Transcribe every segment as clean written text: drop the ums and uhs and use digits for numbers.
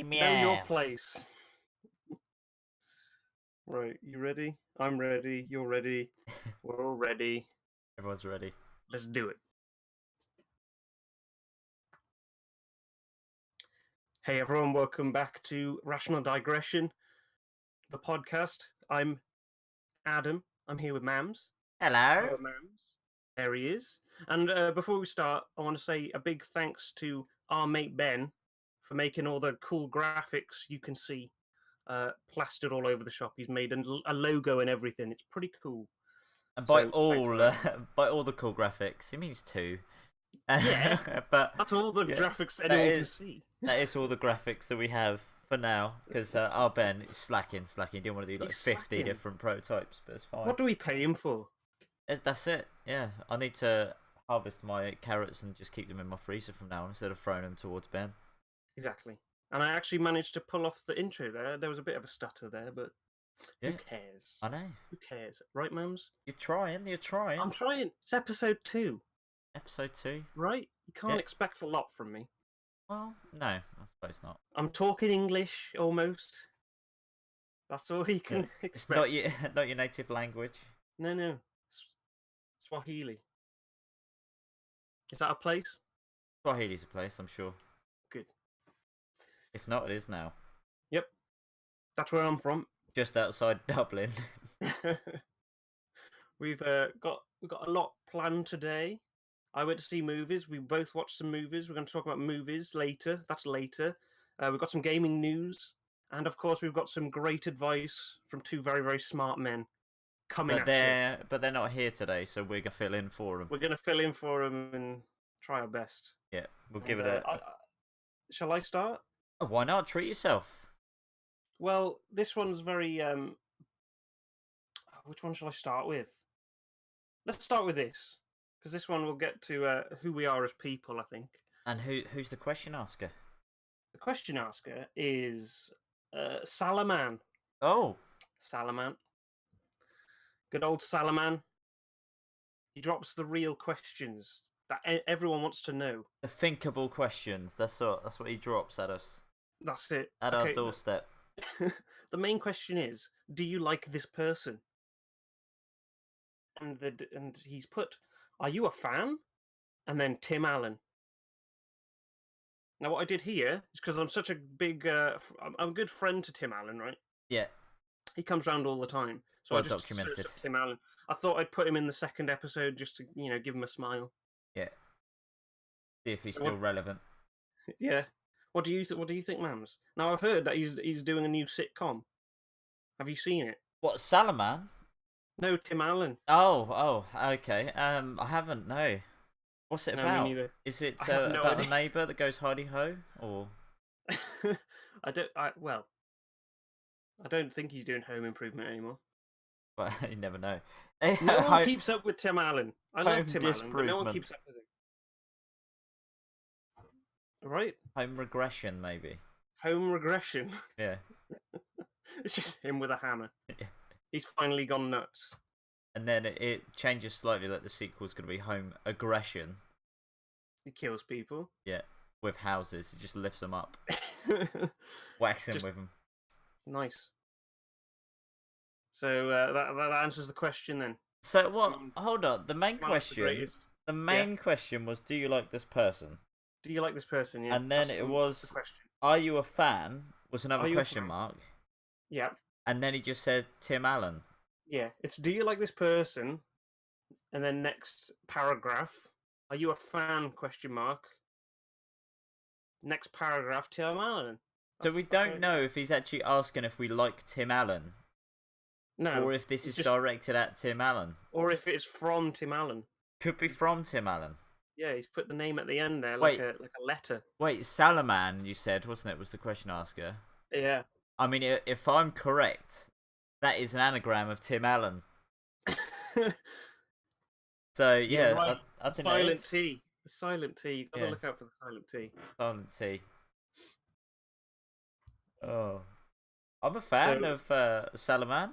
me Know your ass. place. Right, you ready? I'm ready. You're ready. We're all ready. Everyone's ready. Let's do it. Hey everyone, welcome back to Rational Digression, the podcast. I'm Adam. I'm here with Mams. Hello. Hello, Mams. There he is. And before we start, I want to say a big thanks to our mate Ben for making all the cool graphics you can see plastered all over the shop. He's made a logo and everything. It's pretty cool. And by So, thanks all, for that. by all the cool graphics, it means two. Yeah, but that's all the yeah, graphics anyone can see. that is all the graphics that we have for now. Because our Ben is slacking. He didn't want to do like He's 50 slacking. different prototypes, but it's fine. What do we pay him for? That's it. Yeah, I need to harvest my carrots and just keep them in my freezer from now on instead of throwing them towards Ben. Exactly. And I actually managed to pull off the intro there. There was a bit of a stutter there, but Yeah, who cares? I know. Who cares? Right, Mams? You're trying. I'm trying. It's episode 2. Episode 2. Right? You can't expect a lot from me. Well, no, I suppose not. I'm talking English, almost. That's all you can expect. It's not your native language. No. Swahili. Is that a place? Swahili's a place, I'm sure. Good. If not, it is now. Yep. That's where I'm from. Just outside Dublin. We've got a lot planned today. I went to see movies. We both watched some movies. We're going to talk about movies later. That's later. We've got some gaming news, and of course, we've got some great advice from two very, very smart men coming at you. But they're not here today, so we're gonna fill in for them. We're going to fill in for them and try our best. Yeah, we'll give it a. Shall I start? Oh, why not? Treat yourself. Well, this one's very. Which one shall I start with? Let's start with this, because this one will get to who we are as people, I think. And who's the question asker? The question asker is Salaman. Oh, Salaman. Good old Salaman. He drops the real questions that everyone wants to know. the thinkable questions. That's what he drops at us. That's it. At our doorstep. The main question is, do you like this person? And he's put, are you a fan? And then Tim Allen. Now, what I did here is because I'm such a big, I'm a good friend to Tim Allen, right? Yeah. He comes round all the time, so Well I just documented. searched up Tim Allen. I thought I'd put him in the second episode just to, give him a smile. Yeah. See if he's still relevant. Yeah. What do you think, Mams? Now I've heard that he's doing a new sitcom. Have you seen it? What, Salaman? No, Tim Allen. Oh, okay. I haven't. No. What's it No, about? me neither. Is it I have no about idea. a neighbour that goes hidey ho, or? I don't think he's doing Home Improvement anymore. Well, you never know. No one keeps up with Tim Allen. I love Tim Allen, but no one keeps up with him. Right? Home regression, maybe. Home regression. Yeah. It's just him with a hammer. Yeah. He's finally gone nuts. And then it changes slightly, like the sequel's going to be Home Aggression. He kills people. Yeah, with houses. He just lifts them up. Whacks him with them. Nice. So that answers the question then. So what? Hold on. The main question. The main Yeah. question was, do you like this person? Do you like this person? Yeah. And then That's it the was, question. are you a fan? Was another Are you a question fan? mark. Yeah. And then he just said Tim Allen. Yeah. It's do you like this person? And then next paragraph, are you a fan? Question mark. Next paragraph, Tim Allen. So we don't know if he's actually asking if we like Tim Allen. No. Or if this is directed at Tim Allen. Or if it's from Tim Allen. Could be from Tim Allen. Yeah, he's put the name at the end there, like a letter. Wait, Salaman, you said, wasn't it? Was the question asker? Yeah. I mean, if I'm correct, that is an anagram of Tim Allen. So yeah, right. I think Silent T. The silent T. You've got to look out for the silent T. Silent T. Oh, I'm a fan of Salaman.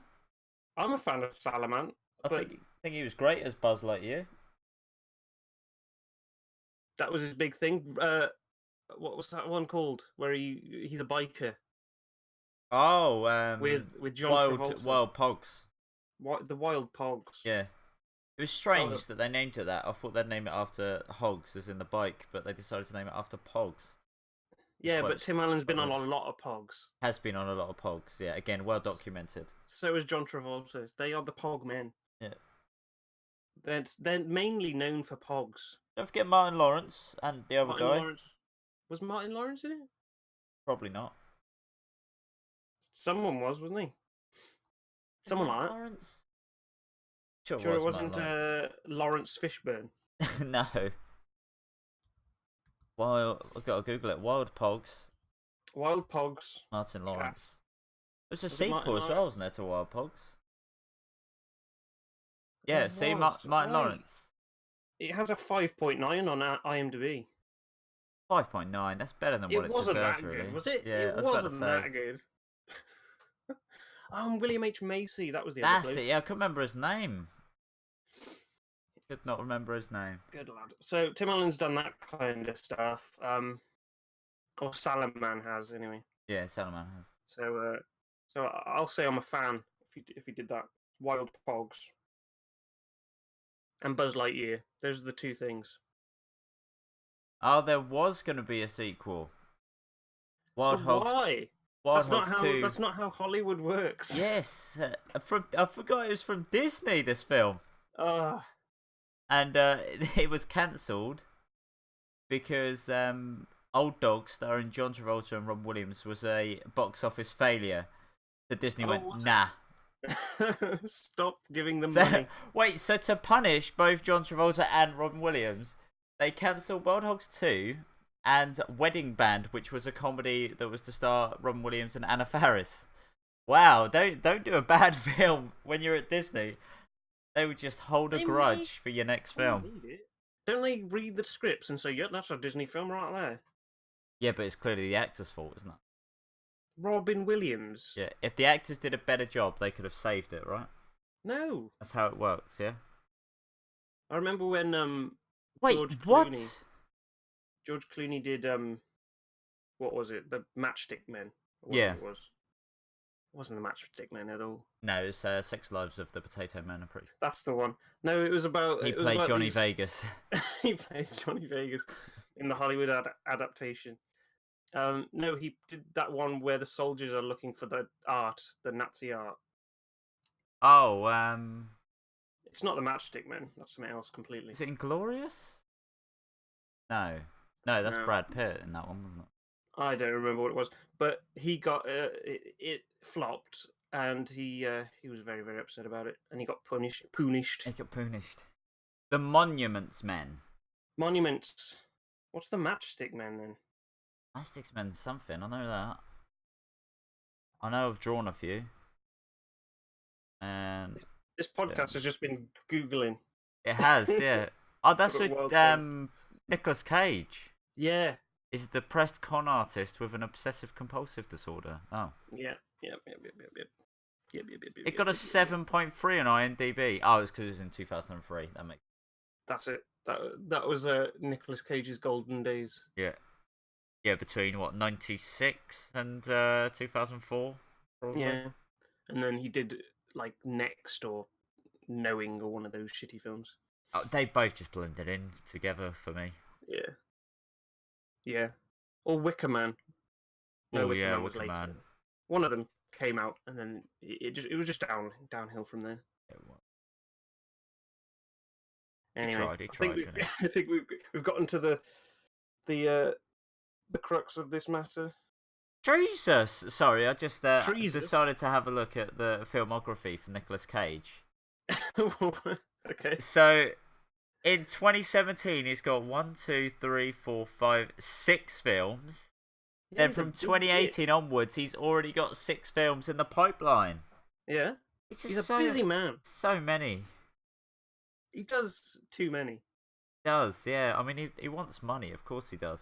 I'm a fan of Salaman. I think he was great as Buzz Lightyear. That was his big thing. what was that one called? Where he's a biker Oh, with John Travolta. Wild Pogs. What the Wild Pogs? Yeah. It was Oh, strange that they named it that. I thought they'd name it after Hogs, as in the bike, but they decided to name it after Pogs. yeah, but Tim Allen's been on a lot of Pogs. Has been on a lot of Pogs, yeah. Again, well documented. So is John Travolta. They are the Pog men. Yeah. They're mainly known for Pogs. Don't forget Martin Lawrence and the other Martin guy. Lawrence. Was Martin Lawrence in it? Probably not. Someone was, wasn't he? Someone like that. Lawrence? Sure, Sure, it it wasn't Lawrence. Lawrence Fishburne. No. I've got to Google it. Wild Pogs. Wild Pogs. Martin Lawrence. There's a Was it Martin sequel as well, Lawrence? wasn't there, to Wild Pogs? Yeah, There see, was, Martin right. Lawrence. It has a 5.9 on IMDb. 5.9. That's better than what It it wasn't deserves, that really. good, was it? Yeah, It I was about to wasn't say. that good. William H. Macy, that was the other That's clue. it. Yeah, I couldn't remember his name. Could not remember his name. Good lad. So Tim Allen's done that kind of stuff. Or Salaman has anyway. Yeah, Salman has. So I'll say I'm a fan if he did that. Wild Pogs and Buzz Lightyear. Those are the two things. Oh, there was going to be a sequel. Wild But Hogs. why? Wild That's Hogs 2. That's not how Hollywood works. Yes, I forgot it was from Disney. This film, and it was cancelled because Old Dog, starring John Travolta and Rob Williams, was a box office failure. So Disney went, nah. Stop giving them So, money. wait, so to punish both John Travolta and Robin Williams, they cancelled Wild Hogs 2 and Wedding Band, which was a comedy that was to star Robin Williams and Anna Faris. Wow, don't do a bad film when you're at Disney. They would just hold a grudge for your next film. Don't they read the scripts and say, yeah, that's a Disney film right there? Yeah, but it's clearly the actor's fault, isn't it? Robin Williams? Yeah, if the actors did a better job, they could have saved it, right? No. That's how it works, yeah? I remember when Wait, George what? George Clooney did what was it? The Matchstick Men. Yeah. It was. It wasn't the Matchstick Men at all. No, it's Sex Lives of the Potato Men. I'm pretty. That's the one. No, it was about. He played Johnny Vegas. He played Johnny Vegas in the Hollywood adaptation. No, he did that one where the soldiers are looking for the art, the Nazi art. Oh, It's not the Matchstick Men. That's something else completely. is it Inglorious? No, that's Brad Pitt in that one, wasn't it? I don't remember what it was, but he got it flopped, and he was very, very upset about it, and he got punished. He got punished. The Monuments Men. Monuments. What's the Matchstick Men then? Matchstick Men's something. I know that. I know I've drawn a few. And This podcast has just been googling. it has, yeah. Oh, that's Got with wild Nicolas Cage. Yeah. Is a depressed con artist with an obsessive compulsive disorder. Oh. Yeah. It got a 7.3 on IMDb. Oh, it's because it was in 2003. That makes. That's it. That was Nicolas Cage's golden days. Yeah. Yeah, between what 96 and 2004. Probably. Yeah. And then he did like Next or Knowing or one of those shitty films. Oh, they both just blended in together for me. Yeah. Yeah. Or Wicker Man. No, Wicker yeah, Man was Wicker later. Man. One of them came out, and then it was just downhill from there. Anyway, He tried. I think we've gotten to the crux of this matter. Jesus! Sorry, I just Jesus. decided to have a look at the filmography for Nicolas Cage. Okay. So, in 2017, he's got 6 films. Then from 2018 onwards, he's already got 6 films in the pipeline. Yeah. It's He's a busy man. So many. He does too many. He does, yeah. I mean, he wants money. Of course he does.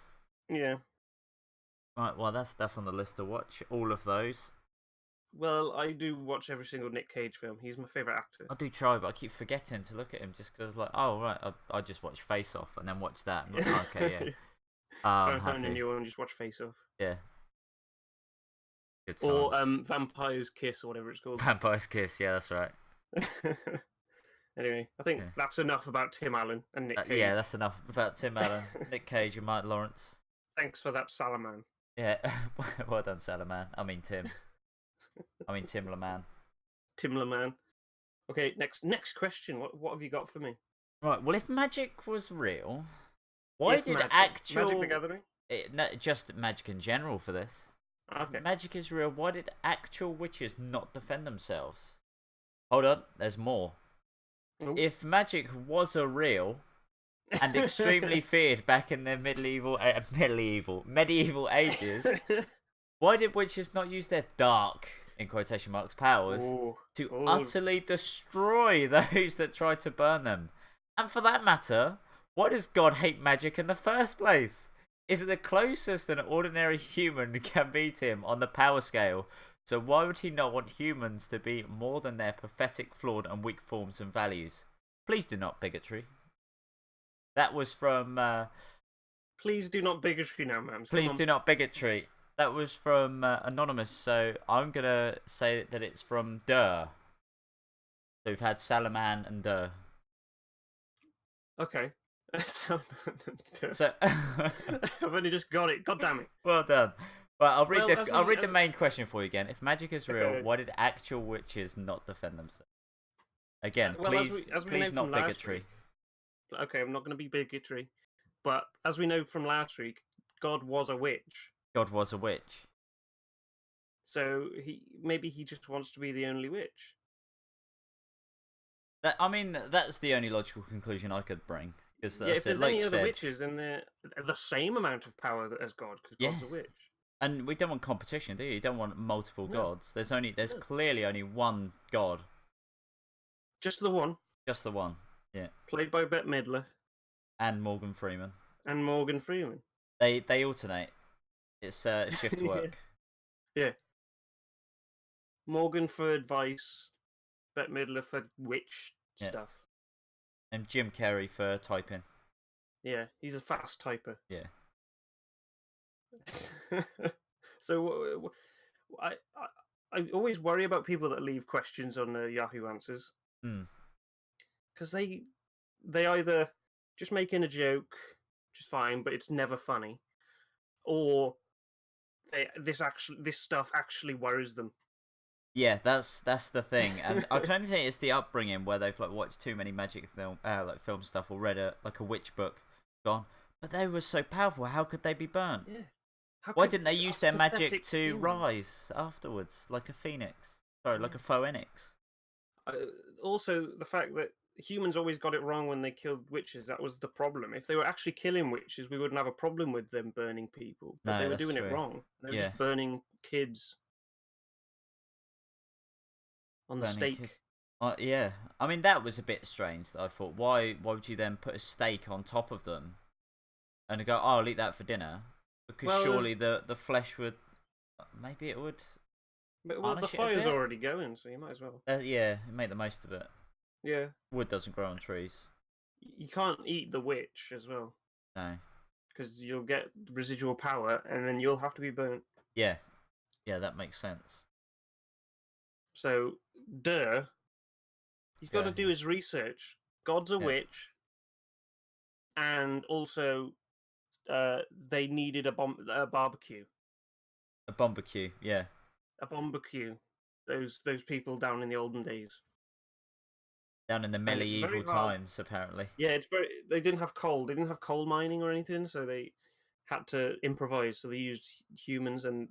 Yeah. Right, well, that's on the list to watch. All of those. Well, I do watch every single Nick Cage film. He's my favourite actor. I do try, but I keep forgetting to look at him just because, like, oh, right, I just watch Face Off and then watch that. And I'm like, okay, yeah. I'm Try and find a happy. new one and just watch Face Off. Yeah. Good Or times. Vampire's Kiss or whatever it's called. Vampire's Kiss. Yeah, that's right. Anyway, I think Yeah. that's enough about Tim Allen and Nick Cage. Yeah, that's enough about Tim Allen, Nick Cage, and Mike Lawrence. Thanks for that, Salaman. Yeah, well done, Salaman. I mean Tim. I mean Tim LeMan. Tim LeMan. Okay, next question. What have you got for me? Right. Well, if magic was real, why If did Magic the Gathering? No, just magic in general for this. Okay. If magic is real, why did actual witches not defend themselves? Hold on, there's more. Oh. If magic was a real and extremely feared back in the medieval ages, why did witches not use their dark, in quotation marks, powers to utterly destroy those that tried to burn them? And for that matter, why does God hate magic in the first place? Is it the closest an ordinary human can be to him on the power scale? So why would he not want humans to be more than their pathetic, flawed and weak forms and values? Please do not bigotry. That was from... Please do not bigotry now, ma'am. Please do not bigotry. That was from Anonymous, so I'm going to say that it's from Durr. So we've had Salaman and Durr. Okay. So I've only just got it. God damn it. Well done. Well, I'll read Well, the main question for you again. If magic is real, Okay. why did actual witches not defend themselves? Again, Well, please, as we please know not from last bigotry. week- Okay, I'm not going to be bigotry, but as we know from last week, God was a witch, God was a witch. so maybe he just wants to be the only witch. I mean, that's the only logical conclusion I could bring. Because Yeah, if there's like any other said, witches, then they're the same amount of power as God, because God's a witch. and we don't want competition, do you? You don't want multiple No. gods. There's No. clearly only one god, Just the one, just the one. Yeah, played by Bette Midler and Morgan Freeman. and Morgan Freeman. They alternate. It's shift work. Yeah. Morgan for advice, Bette Midler for witch Yeah. stuff. And Jim Carrey for typing. Yeah, he's a fast typer. Yeah. So I always worry about people that leave questions on Yahoo Answers because they either just making a joke, which is fine, but it's never funny, or this stuff actually worries them. Yeah, that's the thing, and I can only think it's the upbringing where they've like watched too many magic film stuff or read a witch book, gone. But they were so powerful. How could they be burnt? Yeah. Why didn't they use their magic pathetic to humans. rise afterwards, like a phoenix? Sorry, like a phoenix. Also, the fact that humans always got it wrong when they killed witches, that was the problem. If they were actually killing witches, we wouldn't have a problem with them burning people. But No, they were that's doing true. it wrong. They were Yeah. just burning kids on the Burning stake. kids. Yeah, I mean that was a bit strange. I thought, why would you then put a steak on top of them, and go, oh, I'll eat that for dinner? Because Well, surely the flesh would, maybe it would. But, well, the Garnish it a fire's bit? already going, so you might as well. Yeah, make the most of it. Yeah. Wood doesn't grow on trees. You can't eat the witch as well, No. because you'll get residual power, and then you'll have to be burnt. Yeah, that makes sense. So, he's got to Duh. do his research. God's a Yeah. witch, and also they needed a barbecue. A barbecue, yeah. A barbecue. Those people down in the olden days. Down in the it's very medieval hard. times, apparently. Yeah, they didn't have coal. They didn't have coal mining or anything, so they had to improvise. So they used humans, and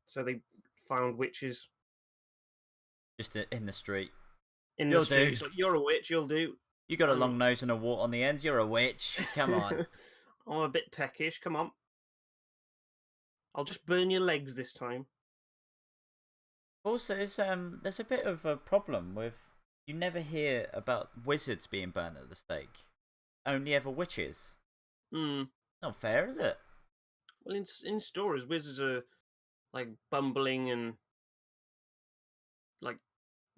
so they found witches Just in the street. in You'll the street. do. So, you're a witch. You'll do. You got a long nose and a wart on the ends. You're a witch. Come on. I'm a bit peckish. Come on. I'll just burn your legs this time. Also, there's a bit of a problem with you never hear about wizards being burnt at the stake. Only ever witches. Not fair, is it? Well, in stories, wizards are like bumbling and like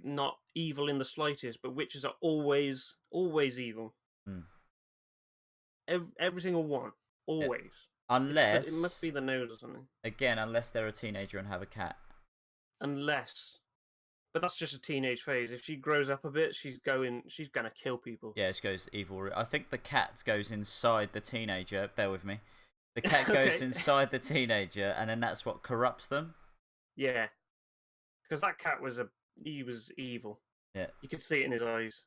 not evil in the slightest, but witches are always evil. Every single one, always. Unless, It must be the nose or something. again, unless they're a teenager and have a cat. Unless, but that's just a teenage phase. If she grows up a bit, she's gonna kill people. Yeah, she goes evil. I think the cat goes inside the teenager. Bear with me. The cat Okay. goes inside the teenager, and then that's what corrupts them. Yeah, because that cat was evil. Yeah. You could see it in his eyes.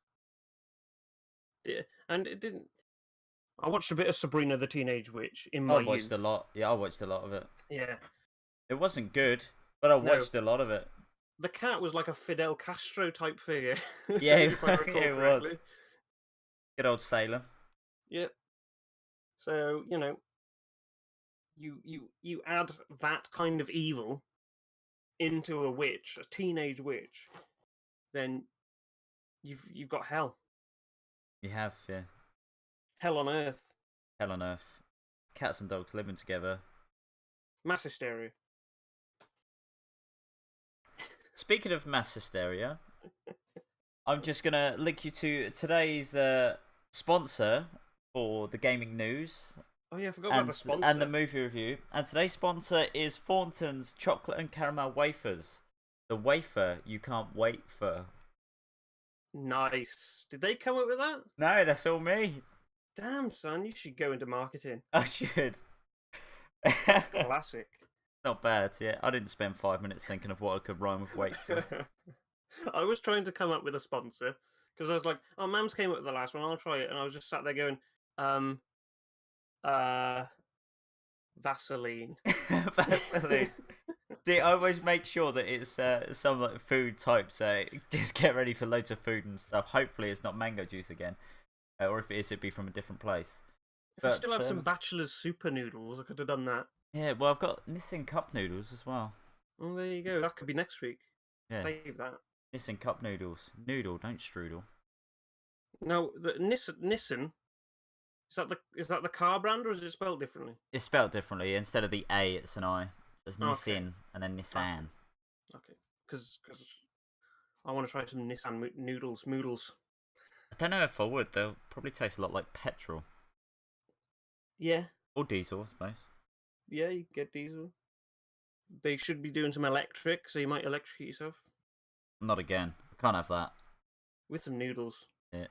Yeah, and it didn't. I watched a bit of Sabrina the Teenage Witch in my I watched youth. a lot. Yeah, I watched a lot of it. Yeah, It wasn't good, but I watched a lot of it. the cat was like a Fidel Castro type figure. Yeah, if I recall it correctly. was. Good old sailor. Yep. So you add that kind of evil into a witch, a teenage witch, then you've got hell. You have, yeah. Hell on earth. Hell on earth. Cats and dogs living together. Mass hysteria. Speaking of mass hysteria, I'm just going to link you to today's sponsor for the gaming news. Oh yeah, I forgot about the sponsor. And the movie review. And today's sponsor is Thornton's Chocolate and Caramel Wafers. The wafer you can't wait for. Nice. Did they come up with that? No, that's all me. Damn, son, you should go into marketing. I should. That's classic. Not bad, yeah. I didn't spend 5 minutes thinking of what I could rhyme with wait for. I was trying to come up with a sponsor because I was like, "Oh, Mams came up with the last one. I'll try it." And I was just sat there going, Vaseline. Vaseline. See, I always make sure that it's some like food type, so just get ready for loads of food and stuff. Hopefully, it's not mango juice again, or if it is, it'd be from a different place. If I still have some Bachelor's Super Noodles, I could have done that. Yeah, well, I've got Nissin cup noodles as well. Well, there you go. That could be next week. Yeah. Save that. Nissin cup noodles. Noodle, don't strudel. No, the Nissan. Is that the car brand, or is it spelled differently? It's spelled differently. Instead of the A, it's an I. So it's Nissin and then Nissan. Okay, because I want to try some Nissan noodles. I don't know if I would. They'll probably taste a lot like petrol. Yeah. Or diesel, I suppose. Yeah, you get diesel. They should be doing some electric, so you might electrocute yourself. Not again. I can't have that. With some noodles. Yeah.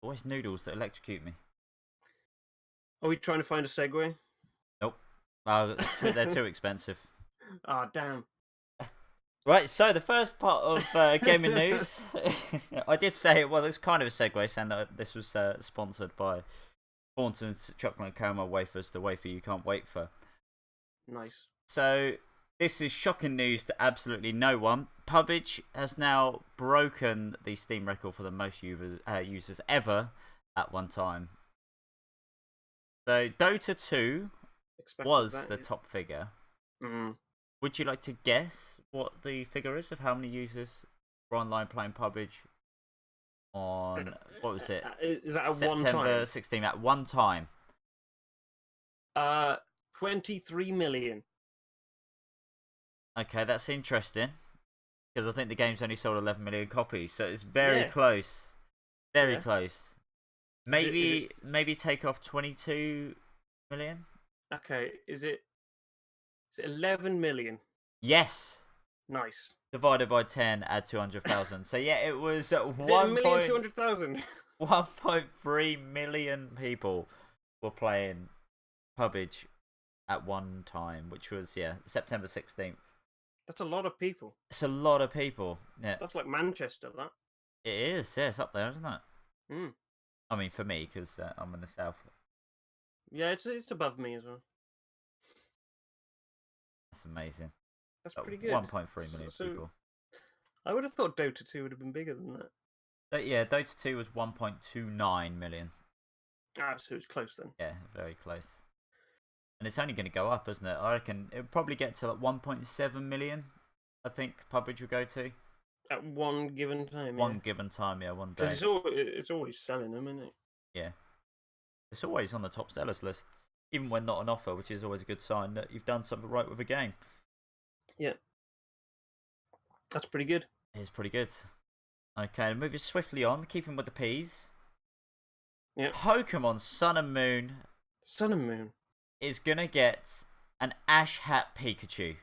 Always noodles that electrocute me. Are we trying to find a segue? Nope. They're too expensive. Ah, damn. Right, so the first part of gaming news, I did say, well, it's kind of a segue, saying that this was sponsored by Thornton's Chocolate and Caramel Wafers, the wafer you can't wait for. Nice. So, this is shocking news to absolutely no one. PUBG has now broken the Steam record for the most users ever at one time. So, Dota 2 was the top figure. Mm. Would you like to guess what the figure is of how many users were online playing PUBG on, what was it? Is that at September one time? 16 at one time. 23 million. Okay, that's interesting. Because I think the game's only sold 11 million copies, so it's very close. Very close. Maybe take off 22 million? Okay, is it 11 million? Yes! Nice. Divided by 10, add 200,000. So yeah, it was 1,200,000. 1.3 million people were playing PUBG at one time, which was, September 16th. That's a lot of people. It's a lot of people. Yeah. That's like Manchester, that. It is, yeah, it's up there, isn't it? Mm. I mean, for me, because I'm in the south. Yeah, it's above me as well. That's amazing. That's pretty good. 1.3 million people. I would have thought Dota 2 would have been bigger than that. But yeah, Dota 2 was 1.29 million. Ah, so it's close then. Yeah, very close. And it's only going to go up, isn't it? I reckon it'll probably get to like 1.7 million, I think PUBG will go to. At one given time, One given time, yeah, one day. Because it's always selling them, isn't it? Yeah. It's always on the top sellers list, even when not on offer, which is always a good sign that you've done something right with a game. Yeah. That's pretty good. It's pretty good. Okay, moving swiftly on, keeping with the P's. Yeah. Pokemon Sun and Moon. Sun and Moon. is gonna get an Ash hat Pikachu.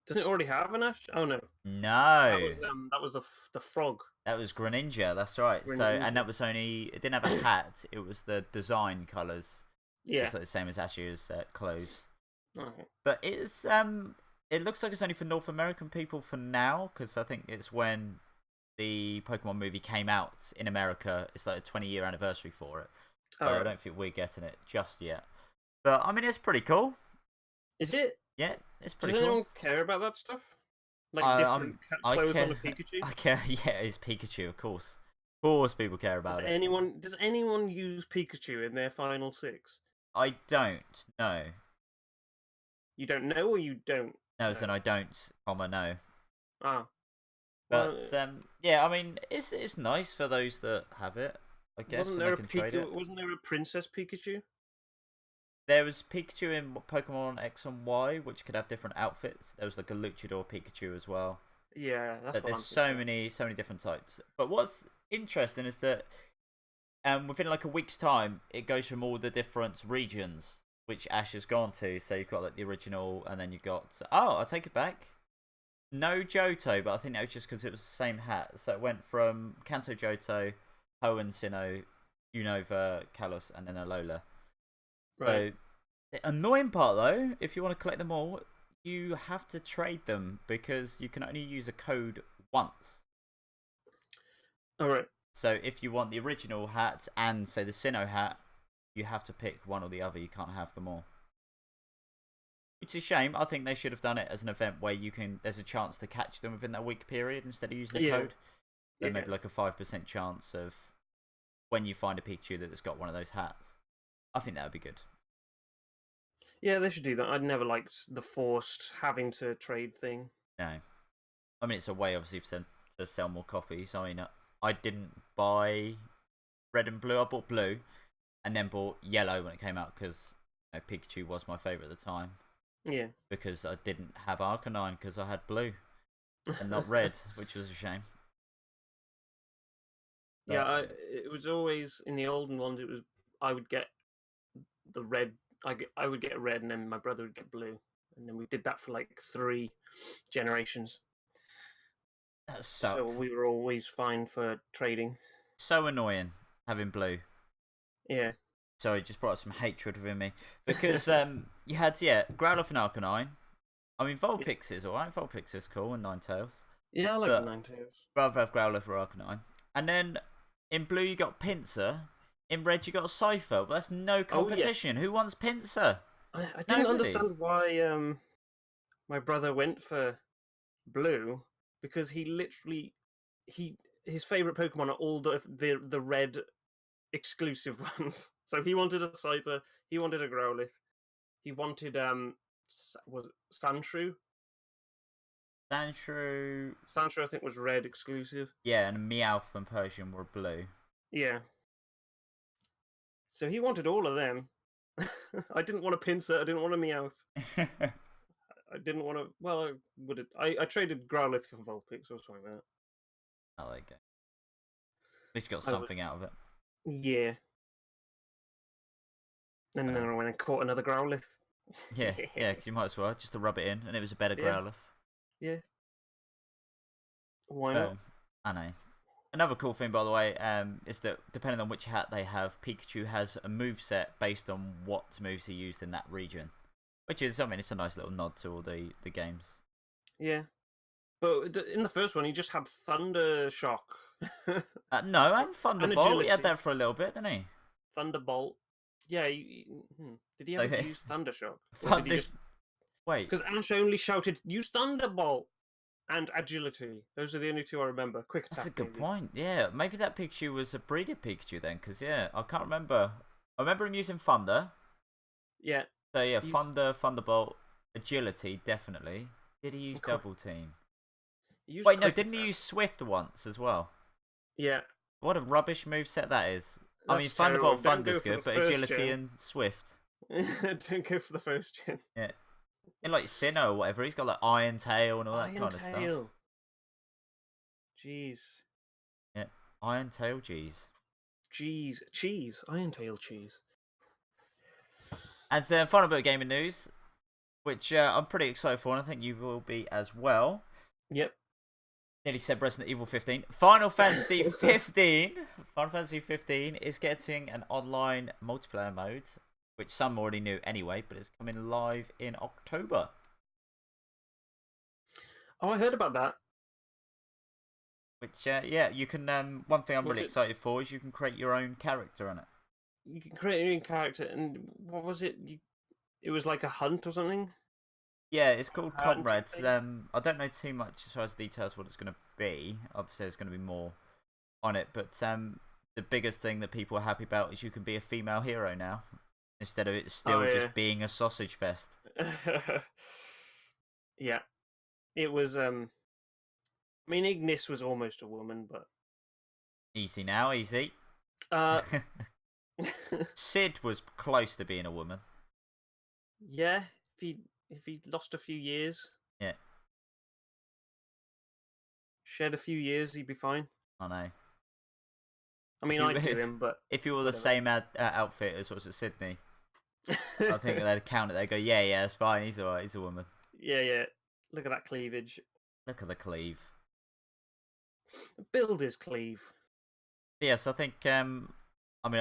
Doesn't it already have an Ash? Oh no, No, that was the frog. that was Greninja. That's right. So, and that was only it didn't have a hat. It was the design colors. Yeah. It's like the same as Ash's clothes. Okay. But it's it looks like it's only for North American people for now, because I think it's when the Pokemon movie came out in America. It's like a 20-year anniversary for it. So I don't think we're getting it just yet. But I mean, it's pretty cool. Is it? Yeah, it's pretty Does cool. anyone care about that stuff? Like different clothes on a Pikachu? I care. Yeah, it's Pikachu, of course. Of course, people care about it. Does anyone use Pikachu in their final 6? I don't. No. You don't know, or you don't? No, as in I don't. No. Ah. But yeah, I mean, it's nice for those that have it. I guess Wasn't there a Princess Pikachu? There was Pikachu in Pokemon X and Y, which could have different outfits. There was like a Luchador Pikachu as well. Yeah, that's but there's so many different types. But what's interesting is that within like a week's time, it goes from all the different regions which Ash has gone to. So you've got like the original, and then you've got I take it back. No Johto, but I think that was just because it was the same hat. So it went from Kanto Johto, Hoenn Sinnoh, Unova, Kalos, and then Alola. Right. So, the annoying part though, if you want to collect them all, you have to trade them because you can only use a code once. Alright. So if you want the original hat and say the Sinnoh hat, you have to pick one or the other. You can't have them all. It's a shame. I think they should have done it as an event where there's a chance to catch them within that week period instead of using a code. Then maybe like a 5% chance of when you find a Pikachu that's got one of those hats. I think that would be good. Yeah, they should do that. I'd never liked the forced having to trade thing. No. I mean, it's a way, obviously, to sell more copies. I mean, I didn't buy red and blue. I bought blue and then bought yellow when it came out because Pikachu was my favourite at the time. Yeah. Because I didn't have Arcanine because I had blue and not red, which was a shame. But... yeah, it was always, in the olden ones, I would get the red. I would get red, and then my brother would get blue, and then we did that for like 3 generations. That sucked. So we were always fine for trading. So annoying having blue. Yeah. Sorry, just brought up some hatred within me because you had Growlithe and Arcanine. I mean, Vulpix is alright. Vulpix is cool, and Ninetales. Yeah, I like the Ninetales. Rather have Growlithe or Arcanine, and then in blue you got Pinsir. In red, you got a Cypher, but that's no competition. Oh, yeah. Who wants Pinsir? I didn't understand why my brother went for blue, because he literally his favorite Pokemon are all the red exclusive ones. So he wanted a Cypher, he wanted a Growlithe, he wanted was it Sandshrew? Sandshrew, I think, was red exclusive. Yeah, and Meowth and Persian were blue. Yeah. So he wanted all of them. I didn't want a Pinsir. I didn't want a Meowth. I didn't want to. Well, I traded Growlithe for Vulpix. So I was fine with that. I like it. At least you got something out of it. Yeah. And then I went and caught another Growlithe. Yeah, because you might as well just to rub it in, and it was a better Growlithe. Yeah. Why not? I know. Another cool thing, by the way, is that depending on which hat they have, Pikachu has a moveset based on what moves he used in that region. Which is, I mean, it's a nice little nod to all the games. Yeah. But in the first one, he just had Thunder Shock. No, and Thunderbolt. He had that for a little bit, didn't he? Thunderbolt. Yeah. Did he ever use Thunder Shock? Wait. Because Ash only shouted, "Use Thunderbolt!" and Agility. Those are the only 2 I remember. Quick attack. That's a good point. Yeah, maybe that Pikachu was a breeded Pikachu then, because I can't remember. I remember him using Thunder. Yeah. So yeah, Thunder, Thunderbolt, Agility, definitely. Did he use Double Team? Wait, no, didn't he use Swift once as well? Yeah. What a rubbish moveset that is. I mean, Thunderbolt, Thunder's good, but Agility and Swift. Don't go for the first gen. Yeah. In like Sinnoh or whatever, he's got like Iron Tail and all that kind of stuff. Jeez. Yeah, Iron Tail, jeez. Cheese. Iron Tail cheese. And then final bit of gaming news, which I'm pretty excited for, and I think you will be as well. Yep. Nearly said Resident Evil 15. Final Fantasy 15. Final Fantasy 15 is getting an online multiplayer mode, which some already knew anyway, but it's coming live in October. Oh, I heard about that. Which, yeah, you can. One thing I'm really excited for is you can create your own character on it. You can create your own character, and what was it? It was like a hunt or something? Yeah, it's called Comrades. I don't know too much as far as details what it's going to be. Obviously, there's going to be more on it, but the biggest thing that people are happy about is you can be a female hero now, instead of it still just being a sausage fest. Yeah, it was. I mean, Ignis was almost a woman, but easy now, easy. Sid was close to being a woman. Yeah, if he lost a few years, yeah, shed a few years, he'd be fine. I know. I mean, I'd do him, but if you wore the same outfit as what's at Sydney, I think they'd count it. They'd go, yeah, that's fine. He's alright. He's a woman. Yeah. Look at that cleavage. Look at the cleave. Build his cleave. Yes, I think. I mean,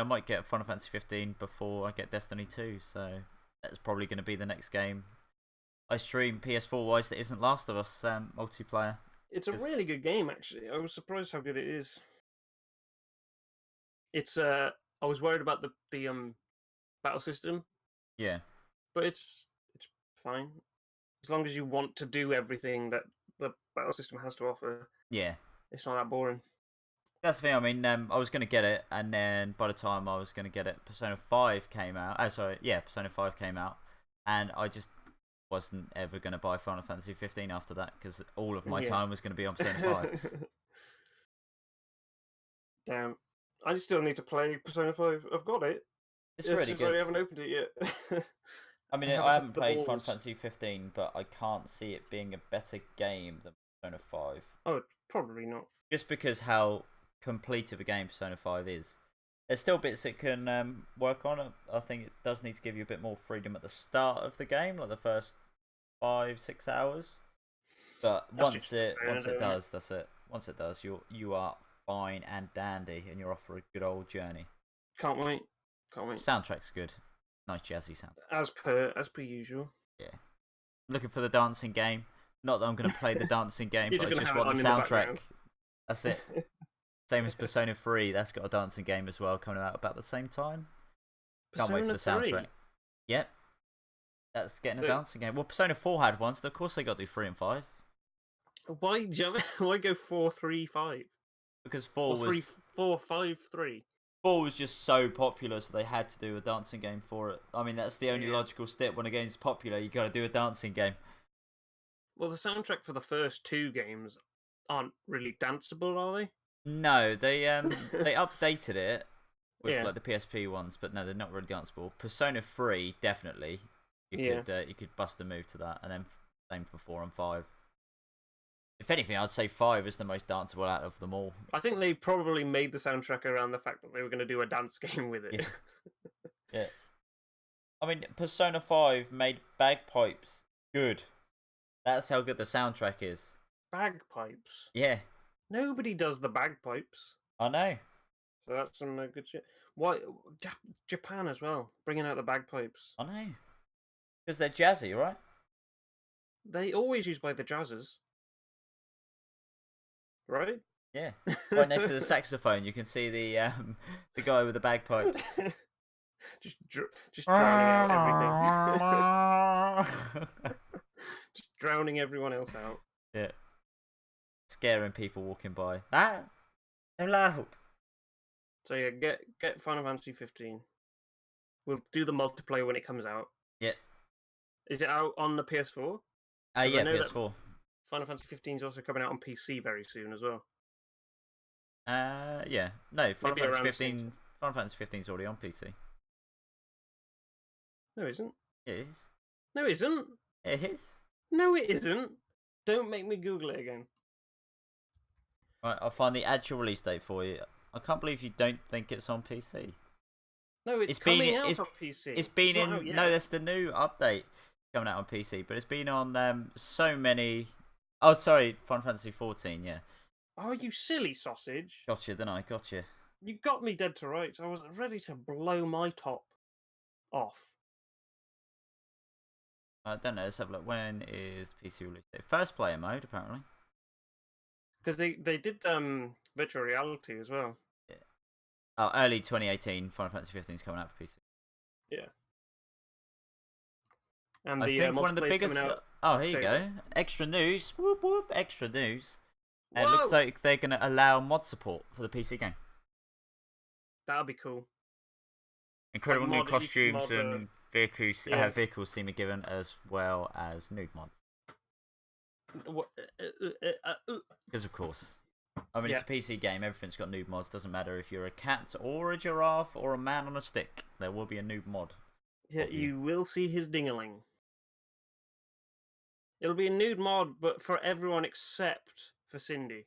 I might get Final Fantasy 15 before I get Destiny 2, so that's probably going to be the next game I stream PS4 wise that isn't Last of Us multiplayer. It's a really good game, actually. I was surprised how good it is. It's I was worried about the battle system. Yeah. But it's fine. As long as you want to do everything that the battle system has to offer. Yeah. It's not that boring. That's the thing. I mean, I was going to get it, and then by the time I was going to get it, Persona 5 came out. Persona 5 came out, and I just wasn't ever going to buy Final Fantasy 15 after that, because all of my time was going to be on Persona 5. Damn. I still need to play Persona 5. I've got it. It's really good. I haven't opened it yet. I mean, I haven't played Final Fantasy 15, but I can't see it being a better game than Persona 5. Oh, probably not. Just because how complete of a game Persona 5 is. There's still bits it can work on. I think it does need to give you a bit more freedom at the start of the game, like the first 5-6 hours. But once it does, that's it. Once it does, you are fine and dandy, and you're off for a good old journey. Can't wait. Soundtrack's good. Nice jazzy sound. As per usual. Yeah. Looking for the dancing game. Not that I'm going to play the dancing game, but I just want the soundtrack. That's it. Same as Persona 3. That's got a dancing game as well, coming out about the same time. Can't wait for the soundtrack. Yep. That's getting a dancing game. Well, Persona 4 had one, so of course they got to do 3 and 5. Why go 4, 3, 5? Because 4 was 4, 5, 3. 4 was just so popular, so they had to do a dancing game for it. I mean, that's the only logical step when a game's popular. You got to do a dancing game. Well, the soundtrack for the first 2 games aren't really danceable, are they? No, they updated it with like the PSP ones, but no, they're not really danceable. Persona 3 definitely. You could bust a move to that, and then same for 4 and 5. If anything, I'd say 5 is the most danceable out of them all. I think they probably made the soundtrack around the fact that they were going to do a dance game with it. Yeah. I mean, Persona 5 made bagpipes good. That's how good the soundtrack is. Bagpipes? Yeah. Nobody does the bagpipes. I know. So that's some good shit. Why Japan as well, bringing out the bagpipes. I know. Because they're jazzy, right? They always used by the jazzers. Right? Yeah. Right next to the saxophone, you can see the guy with the bagpipe. just drowning out everything. Just drowning everyone else out. Yeah. Scaring people walking by. Ah! They're loud. So yeah, get Final Fantasy 15. We'll do the multiplayer when it comes out. Yeah. Is it out on the PS4? Yeah, PS4. Final Fantasy 15 is also coming out on PC very soon as well. Yeah. No, Final Fantasy 15 is already on PC. No, it isn't. It is. No, it isn't. It is. No, it isn't. Don't make me Google it again. Right, I'll find the actual release date for you. I can't believe you don't think it's on PC. No, it's coming out on PC. It's been not out in. yet. No, that's the new update coming out on PC, but it's been on so many. Oh, sorry, Final Fantasy 14. Yeah, Oh, you silly sausage! gotcha. Then I gotcha. You got me dead to rights. I was ready to blow my top off. I don't know. Let's have a look. When is the PC release date? First player mode, apparently. Because they did virtual reality as well. Yeah. Oh, early 2018. Final Fantasy 15 is coming out for PC. Yeah. And I think one of the biggest. Oh, here you go. Extra news. Whoop whoop. Extra news. It looks like they're going to allow mod support for the PC game. That'll be cool. Incredible new costumes and vehicles seem to be given, as well as nude mods. Because of course, I mean, it's a PC game. Everything's got nude mods. Doesn't matter if you're a cat or a giraffe or a man on a stick. There will be a nude mod. Yeah, you will see his dingaling. It'll be a nude mod, but for everyone except for Cindy.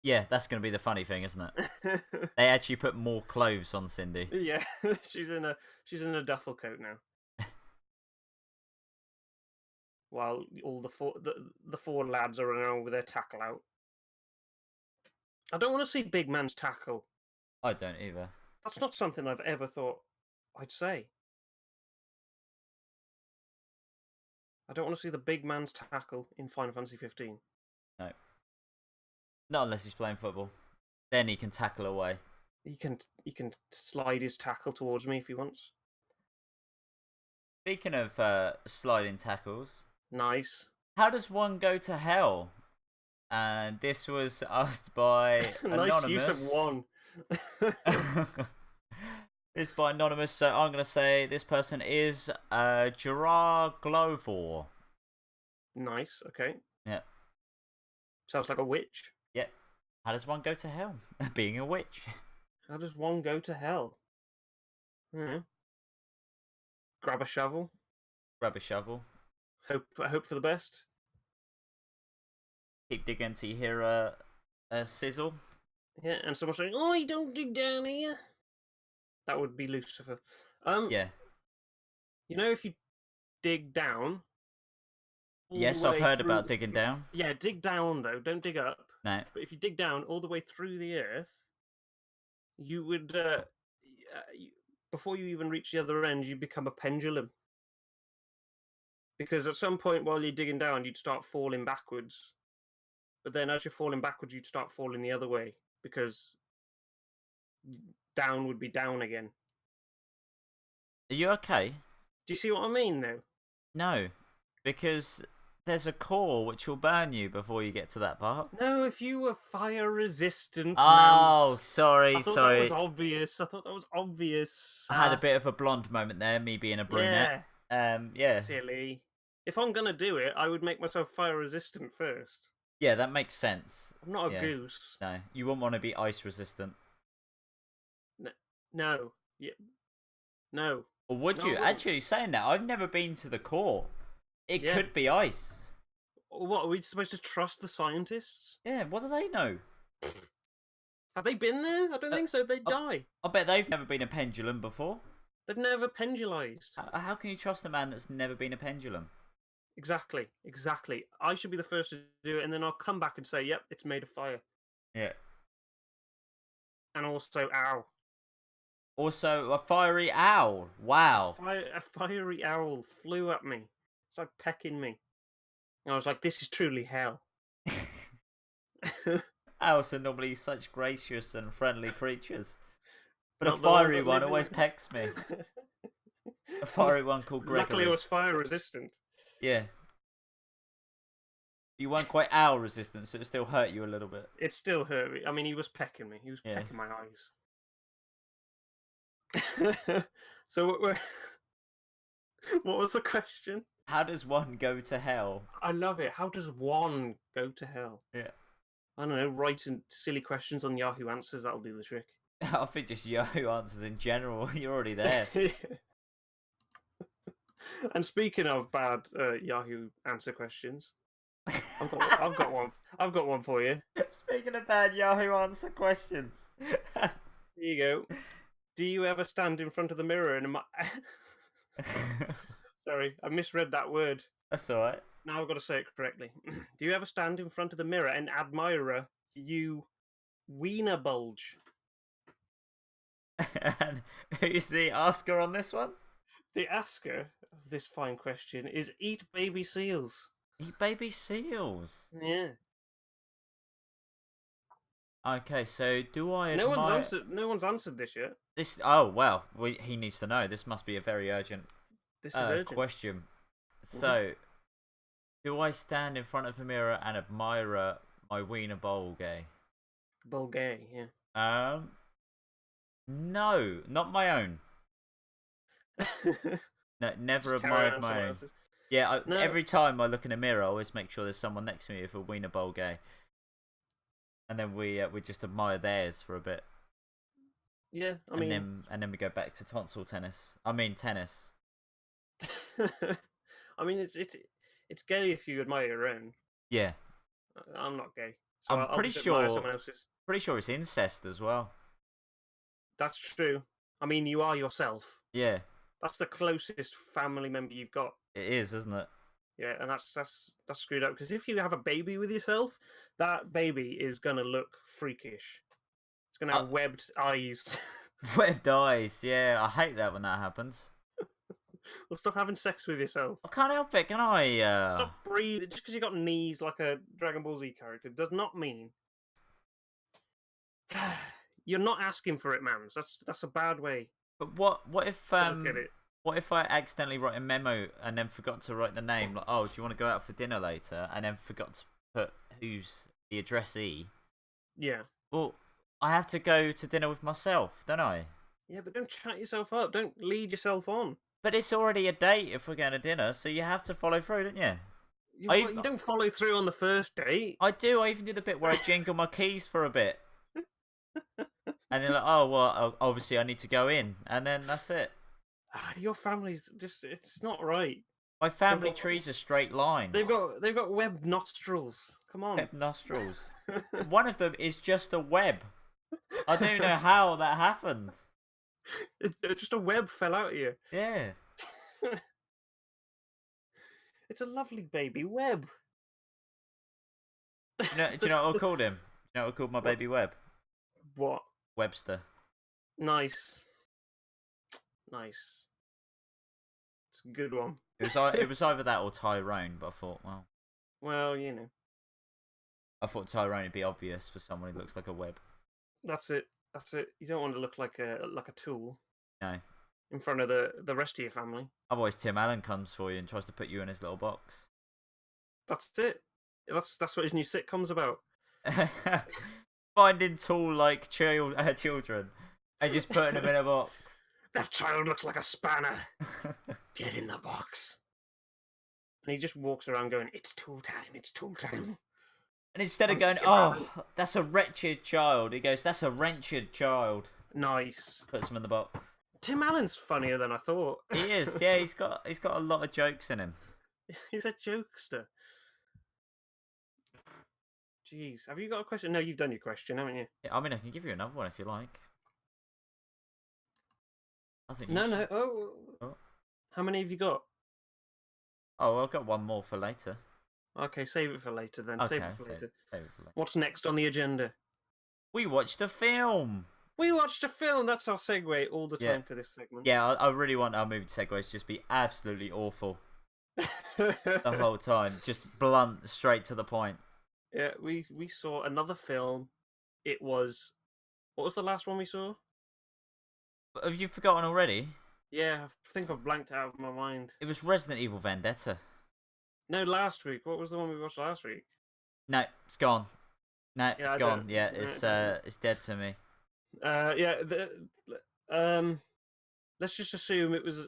Yeah, that's going to be the funny thing, isn't it? They actually put more clothes on Cindy. Yeah, she's in a duffel coat now. While all the four lads are around with their tackle out. I don't want to see big man's tackle. I don't either. That's not something I've ever thought I'd say. I don't want to see the big man's tackle in Final Fantasy 15. No. Not unless he's playing football. Then he can tackle away. He can slide his tackle towards me if he wants. Speaking of sliding tackles. Nice. How does one go to hell? And this was asked by Anonymous. Nice use of one. This is by Anonymous, so I'm going to say this person is Gerard Glovor. Nice, okay. Yeah. Sounds like a witch. Yep. How does one go to hell? Being a witch. How does one go to hell? Grab a shovel. Grab a shovel. Hope for the best. Keep digging till you hear a sizzle. Yeah, and someone saying, "Oh, you don't dig down here." That would be Lucifer. Yeah. You know, if you dig down. Yes, I've heard about digging down. Yeah, dig down though. Don't dig up. No. But if you dig down all the way through the earth, you would, before you even reach the other end, you become a pendulum. Because at some point while you're digging down, you'd start falling backwards. But then as you're falling backwards, you'd start falling the other way. Because down would be down again. Are you okay? Do you see what I mean, though? No. Because there's a core which will burn you before you get to that part. No, if you were fire resistant. Oh, sorry. I thought that was obvious. I had a bit of a blonde moment there, me being a brunette. Yeah. Silly. If I'm gonna do it, I would make myself fire resistant first. Yeah, that makes sense. I'm not a goose. No, you wouldn't want to be ice resistant. No. Yeah. No. Or would you? Actually, saying that, I've never been to the core. It could be ice. What, are we supposed to trust the scientists? Yeah, what do they know? Have they been there? I don't think so. They'd die. I bet they've never been a pendulum before. They've never pendulized. How can you trust a man that's never been a pendulum? Exactly. I should be the first to do it, and then I'll come back and say, yep, it's made of fire. Yeah. And also, ow. Also, a fiery owl. Wow. A fiery owl flew at me. It's like pecking me. And I was like, this is truly hell. Owls are normally such gracious and friendly creatures. But a fiery one always pecks me. A fiery one called Gregory. Luckily, it was fire resistant. Yeah. You weren't quite owl resistant, so it still hurt you a little bit. It still hurt me. I mean, he was pecking me. He was pecking my eyes. So, what was the question? How does one go to hell? I love it. How does one go to hell? Yeah. I don't know. Writing silly questions on Yahoo Answers, that'll do the trick. I think just Yahoo Answers in general. You're already there. And speaking of bad Yahoo answer questions, I've got one. I've got one for you. Speaking of bad Yahoo answer questions. Here you go. Do you ever stand in front of the mirror and Sorry, I misread that word. That's alright. Now I've got to say it correctly. Do you ever stand in front of the mirror and admire you wiener bulge? And who's the asker on this one? The asker of this fine question is eat baby seals. Eat baby seals. Yeah. Okay, so do I No admire... one's answered this yet. This... Oh, well, he needs to know. This must be a very urgent, This is urgent. question. So, do I stand in front of a mirror and admire my wiener bulge? Bulgay, yeah. No, not my own. No, never admired my own. Yeah, No. every time I look in a mirror, I always make sure there's someone next to me with a wiener bulge. And then we just admire theirs for a bit. Yeah, I mean... And then we go back to tonsil tennis. I mean tennis. I mean, it's gay if you admire your own. Yeah. I'm not gay, so I'm I'll pretty just admire sure. someone else's. Pretty sure it's incest as well. That's true. I mean, you are yourself. Yeah. That's the closest family member you've got. It is, isn't it? Yeah, and that's screwed up, because if you have a baby with yourself, that baby is gonna look freakish. It's gonna have webbed eyes. Webbed eyes, yeah. I hate that when that happens. Well, stop having sex with yourself. I can't help it, can I? Stop breathing. Just because you got knees like a Dragon Ball Z character does not mean you're not asking for it, man. That's a bad way. But what if to look at it. What if I accidentally write a memo and then forgot to write the name? Like, oh, do you want to go out for dinner later? And then forgot to put who's the addressee. Yeah. Well, I have to go to dinner with myself, don't I? Yeah, but don't chat yourself up. Don't lead yourself on. But it's already a date if we're going to dinner, so you have to follow through, don't you? You don't follow through on the first date. I do. I even do the bit where I jingle my keys for a bit. And then like, oh, well, obviously I need to go in. And then that's it. Your family's just, it's not right. My family tree's a straight line. They've got webbed nostrils. Come on. Webbed nostrils. One of them is just a web. I don't know how that happened. Just a web fell out of you. Yeah. It's a lovely baby web. Do you know what I called him? Do you know what I called my baby Web? What? Webster. Nice. Nice. It's a good one. It was either that or Tyrone, but I thought, well... Well, you know. I thought Tyrone would be obvious for someone who looks like a web. That's it. That's it. You don't want to look like a tool. No. In front of the rest of your family. Otherwise, Tim Allen comes for you and tries to put you in his little box. That's it. That's what his new sitcom's about. Finding tool-like children and just putting them in a box. That child looks like a spanner. Get in the box. And he just walks around going, "It's tool time. It's tool time." And instead of going, "Oh, that's a wretched child," he goes, "That's a wretched child." Nice. Puts him in the box. Tim Allen's funnier than I thought. He is, yeah. He's got a lot of jokes in him. He's a jokester. Jeez, have you got a question? No, you've done your question, haven't you? Yeah, I mean, I can give you another one if you like. I think. No. Oh. How many have you got? Oh, I've got one more for later. Okay, save it for later then. Okay, save it for later. Save it for later. What's next on the agenda? We watched a film. We watched a film. That's our segue all the time for this segment. Yeah, I really want our movie segues to just be absolutely awful the whole time. Just blunt, straight to the point. Yeah, we saw another film. It was... What was the last one we saw? Have you forgotten already? Yeah, I think I've blanked out of my mind. It was Resident Evil Vendetta. No, last week. What was the one we watched last week? No, it's gone. No, Yeah, it's gone. Yeah, it's dead to me. Let's just assume it was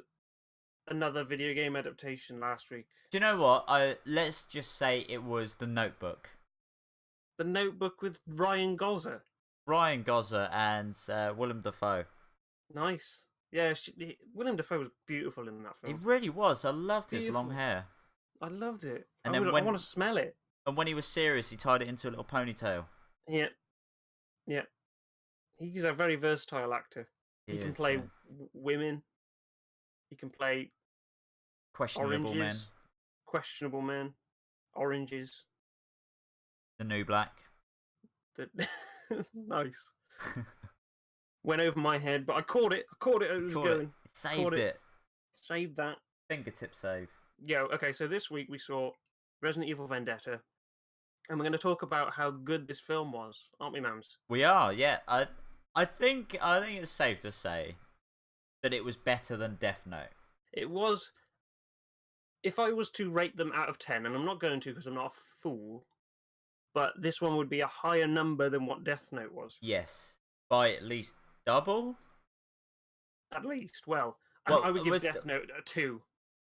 another video game adaptation last week. Do you know what? Let's just say it was The Notebook. The Notebook with Ryan Gosling. Ryan Gosling and Willem Dafoe. Nice. Yeah, Willem Dafoe was beautiful in that film. He really was. I loved his long hair. I loved it. And I want to smell it. And when he was serious, he tied it into a little ponytail. Yeah. He's a very versatile actor. He can is play women. He can play questionable men. oranges, questionable men, oranges. The new black. Nice. Went over my head, but I caught it. I caught it as it was going. Saved it. Saved that. Fingertip save. Yeah, okay, so this week we saw Resident Evil Vendetta, and we're going to talk about how good this film was, aren't we, Mams? We are, yeah. I think it's safe to say that it was better than Death Note. It was. If I was to rate them out of 10, and I'm not going to because I'm not a fool, but this one would be a higher number than what Death Note was. Yes. By at least double? At least. Well Well, I would give Death Note a 2.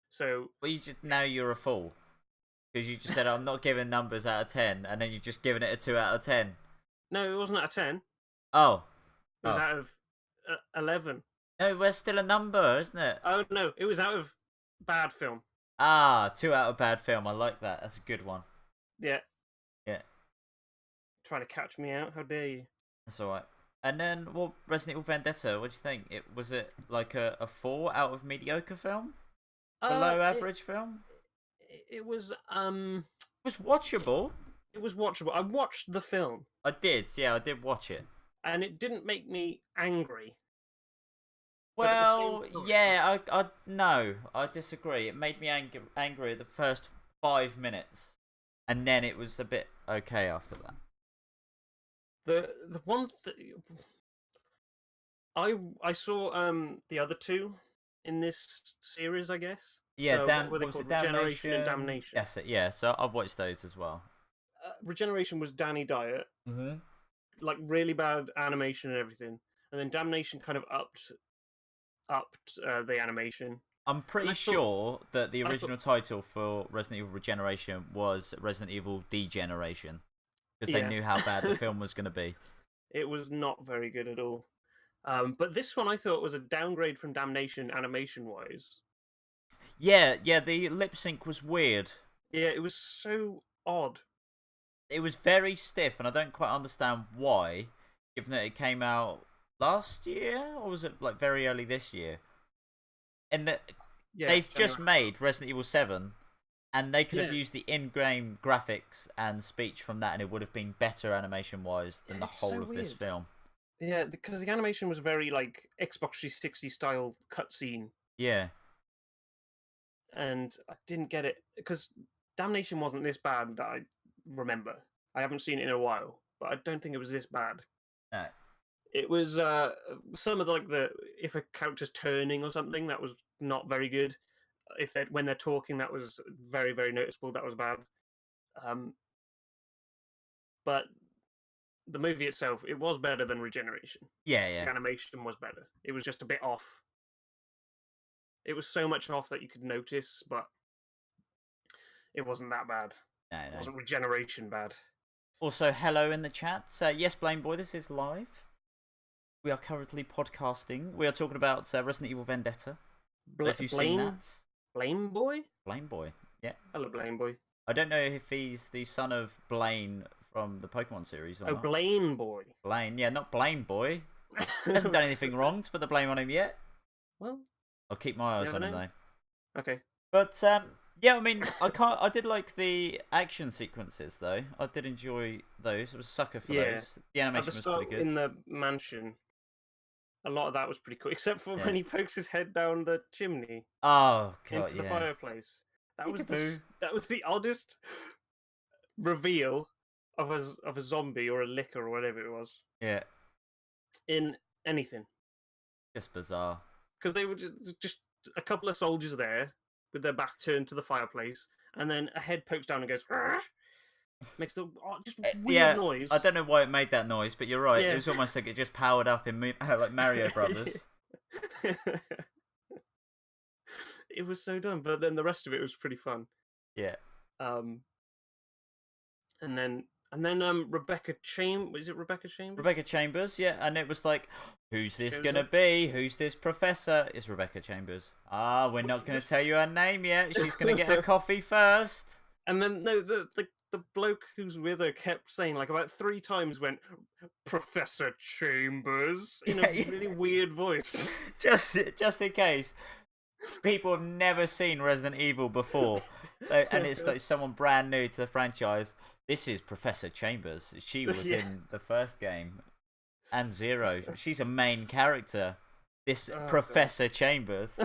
So. Well, now you're a fool. Because you just said, I'm not giving numbers out of 10, and then you've just given it a 2 out of 10. No, it wasn't out of 10. Oh. It was out of 11. No, we're still a number, isn't it? Oh, no, it was out of bad film. Ah, 2 out of bad film. I like that. That's a good one. Yeah. Yeah. Trying to catch me out. How dare you? That's alright. And then, well, Resident Evil Vendetta, what do you think? Was it like a 4 out of mediocre film? Below average film? It was It was watchable. It was watchable. I watched the film. I did watch it. And it didn't make me angry. Well, yeah, no, I disagree. It made me angry at the first 5 minutes, and then it was a bit okay after that. The one I saw the other two in this series, I guess. Yeah, Regeneration and Damnation. Yes, yeah. So I've watched those as well. Regeneration was Danny Dyer, like really bad animation and everything, and then Damnation kind of upped the animation. I'm pretty sure that the original title for Resident Evil Regeneration was Resident Evil Degeneration, because they knew how bad the film was going to be. It was not very good at all. But this one I thought was a downgrade from Damnation animation-wise. Yeah, the lip sync was weird. Yeah, it was so odd. It was very stiff, and I don't quite understand why, given that it came out last year, or was it like very early this year? And that they've just made Resident Evil 7, and they could have used the in-game graphics and speech from that, and it would have been better animation-wise than the whole of this film. Yeah, because the animation was very like Xbox 360 style cutscene. Yeah. And I didn't get it because Damnation wasn't this bad that I remember. I haven't seen it in a while, but I don't think it was this bad. No. It was some of if a character's turning or something, that was not very good. When they're talking, that was very, very noticeable. That was bad. But the movie itself, it was better than Regeneration. Yeah. The animation was better. It was just a bit off. It was so much off that you could notice, but it wasn't that bad. No. It wasn't Regeneration bad. Also, hello in the chat. Yes, Blame Boy, this is live. We are currently podcasting. We are talking about Resident Evil Vendetta. Have you seen that? Blame Boy? Blame Boy, yeah. Hello, Blame Boy. I don't know if he's the son of Blaine from the Pokemon series or not. Blaine Boy. Blaine, yeah, not Blame Boy. He hasn't done anything wrong to put the blame on him yet. Well, I'll keep my eyes on him though. Okay. But yeah, I mean, I did like the action sequences though. I did enjoy those. I was a sucker for those. The animation was pretty good. In the mansion, a lot of that was pretty cool, except for when he pokes his head down the chimney. Oh god, into the fireplace. That was the oddest reveal of a zombie or a licker or whatever it was. Yeah. In anything. Just bizarre. Because they were just a couple of soldiers there with their back turned to the fireplace, and then a head pokes down and goes, makes the just weird noise. I don't know why it made that noise, but you're right. It was almost like it just powered up in like Mario Brothers. It was so dumb, but then the rest of it was pretty fun. Yeah. And then Rebecca Chambers. Is it Rebecca Chambers? Rebecca Chambers, yeah. And it was like, who's this gonna be? Who's this professor? It's Rebecca Chambers. We're not gonna tell you her name yet. She's gonna get her coffee first. And then the the bloke who's with her kept saying, like, about 3 times, went, Professor Chambers, in a Yeah, really weird voice. just in case people have never seen Resident Evil before, and it's like someone brand new to the franchise. This is Professor Chambers. She was Yeah. in the first game and Zero. She's a main character. This Professor Chambers.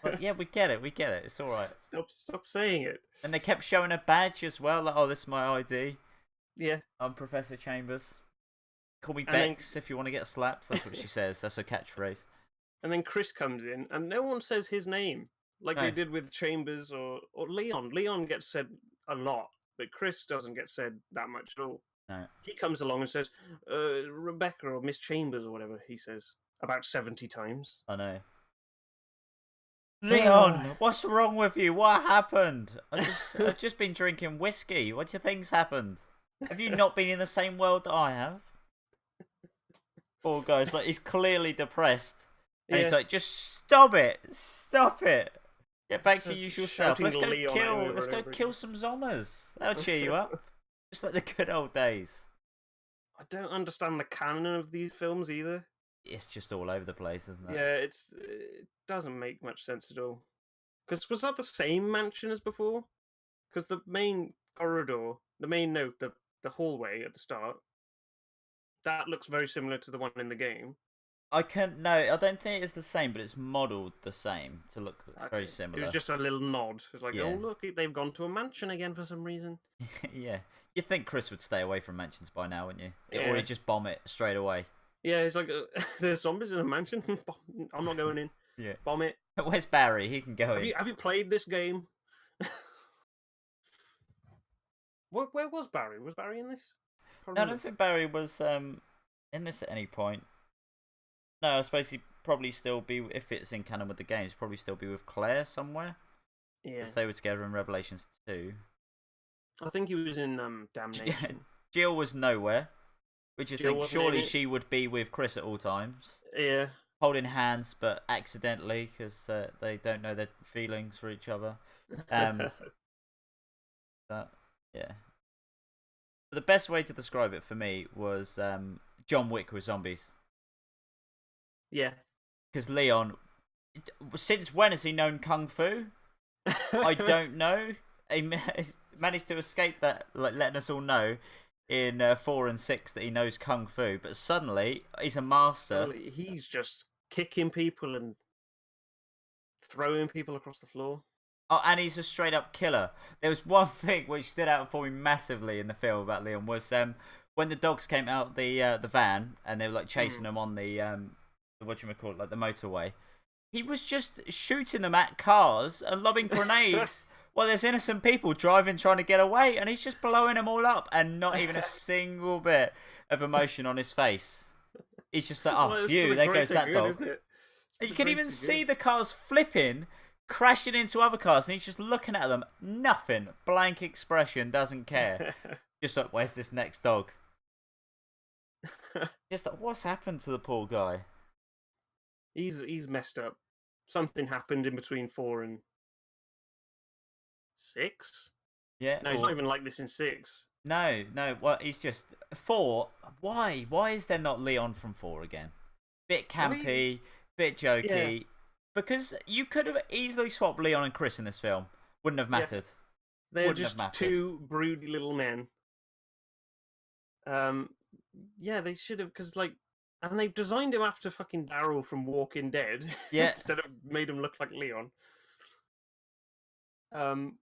Like, yeah, we get it. It's all right. Stop saying it. And they kept showing a badge as well. Like, oh, this is my ID. Yeah. I'm Professor Chambers. Call me And then- Bex if you want to get slapped. That's what she says. That's her catchphrase. And then Chris comes in, and no one says his name, like No. they did with Chambers or Leon. Leon gets said a lot, but Chris doesn't get said that much at all. No. He comes along and says, Rebecca or Miss Chambers or whatever he says, about 70 times. I know. Leon, what's wrong with you? What happened? I've just been drinking whiskey. What do you think's happened? Have you not been in the same world that I have? Poor guy's like, he's clearly depressed. And he's like, just stop it. Stop it. Get back to your usual self. Let's go kill some zombies. That'll cheer you up. Just like the good old days. I don't understand the canon of these films either. It's just all over the place, isn't it? Yeah, it doesn't make much sense at all. Because was that the same mansion as before? Because the main corridor, the hallway at the start, that looks very similar to the one in the game. I don't think it's the same, but it's modelled the same to look very similar. It was just a little nod. It's like, Yeah. oh look, they've gone to a mansion again for some reason. Yeah. You'd think Chris would stay away from mansions by now, wouldn't you? Yeah. Or he'd just bomb it straight away. Yeah, it's like, there's zombies in a mansion. I'm not going in. Yeah. Bomb it. Where's Barry? He can go in. Have you played this game? Where was Barry? Was Barry in this? No, I don't think Barry was in this at any point. No, I suppose he'd probably still be, if it's in canon with the games, probably still be with Claire somewhere. Yeah. Because they were together in Revelations 2. I think he was in Damnation. Jill was nowhere. Which you think surely in it. she would be with Chris at all times. Yeah. Holding hands, but accidentally, because they don't know their feelings for each other. But, yeah. But the best way to describe it for me was John Wick with zombies. Yeah. Because Leon, since when has he known Kung Fu? I don't know. He managed to escape that, like letting us all know in 4 and 6 that he knows Kung Fu, but suddenly he's a master. Suddenly, he's just kicking people and throwing people across the floor. Oh, and he's a straight up killer. There was one thing which stood out for me massively in the film about Leon was when the dogs came out the van and they were like chasing them on the whatchamacallit, like the motorway. He was just shooting them at cars and lobbing grenades while there's innocent people driving trying to get away, and he's just blowing them all up and not even a single bit of emotion on his face. He's just like, oh, phew, there goes that dog. And you can even see the cars flipping, crashing into other cars, and he's just looking at them. Nothing. Blank expression, doesn't care. Just like, where's this next dog? Just like, what's happened to the poor guy? He's messed up. Something happened in between 4 and 6. Yeah. No, he's not even like this in 6. No. Well, he's just 4. Why? Why is there not Leon from 4 again? Bit campy, bit jokey. Yeah. Because you could have easily swapped Leon and Chris in this film. Wouldn't have mattered. Yeah. They're just two broody little men. Yeah, they should have, because like. And they've designed him after fucking Daryl from Walking Dead. Yeah. Instead of made him look like Leon. And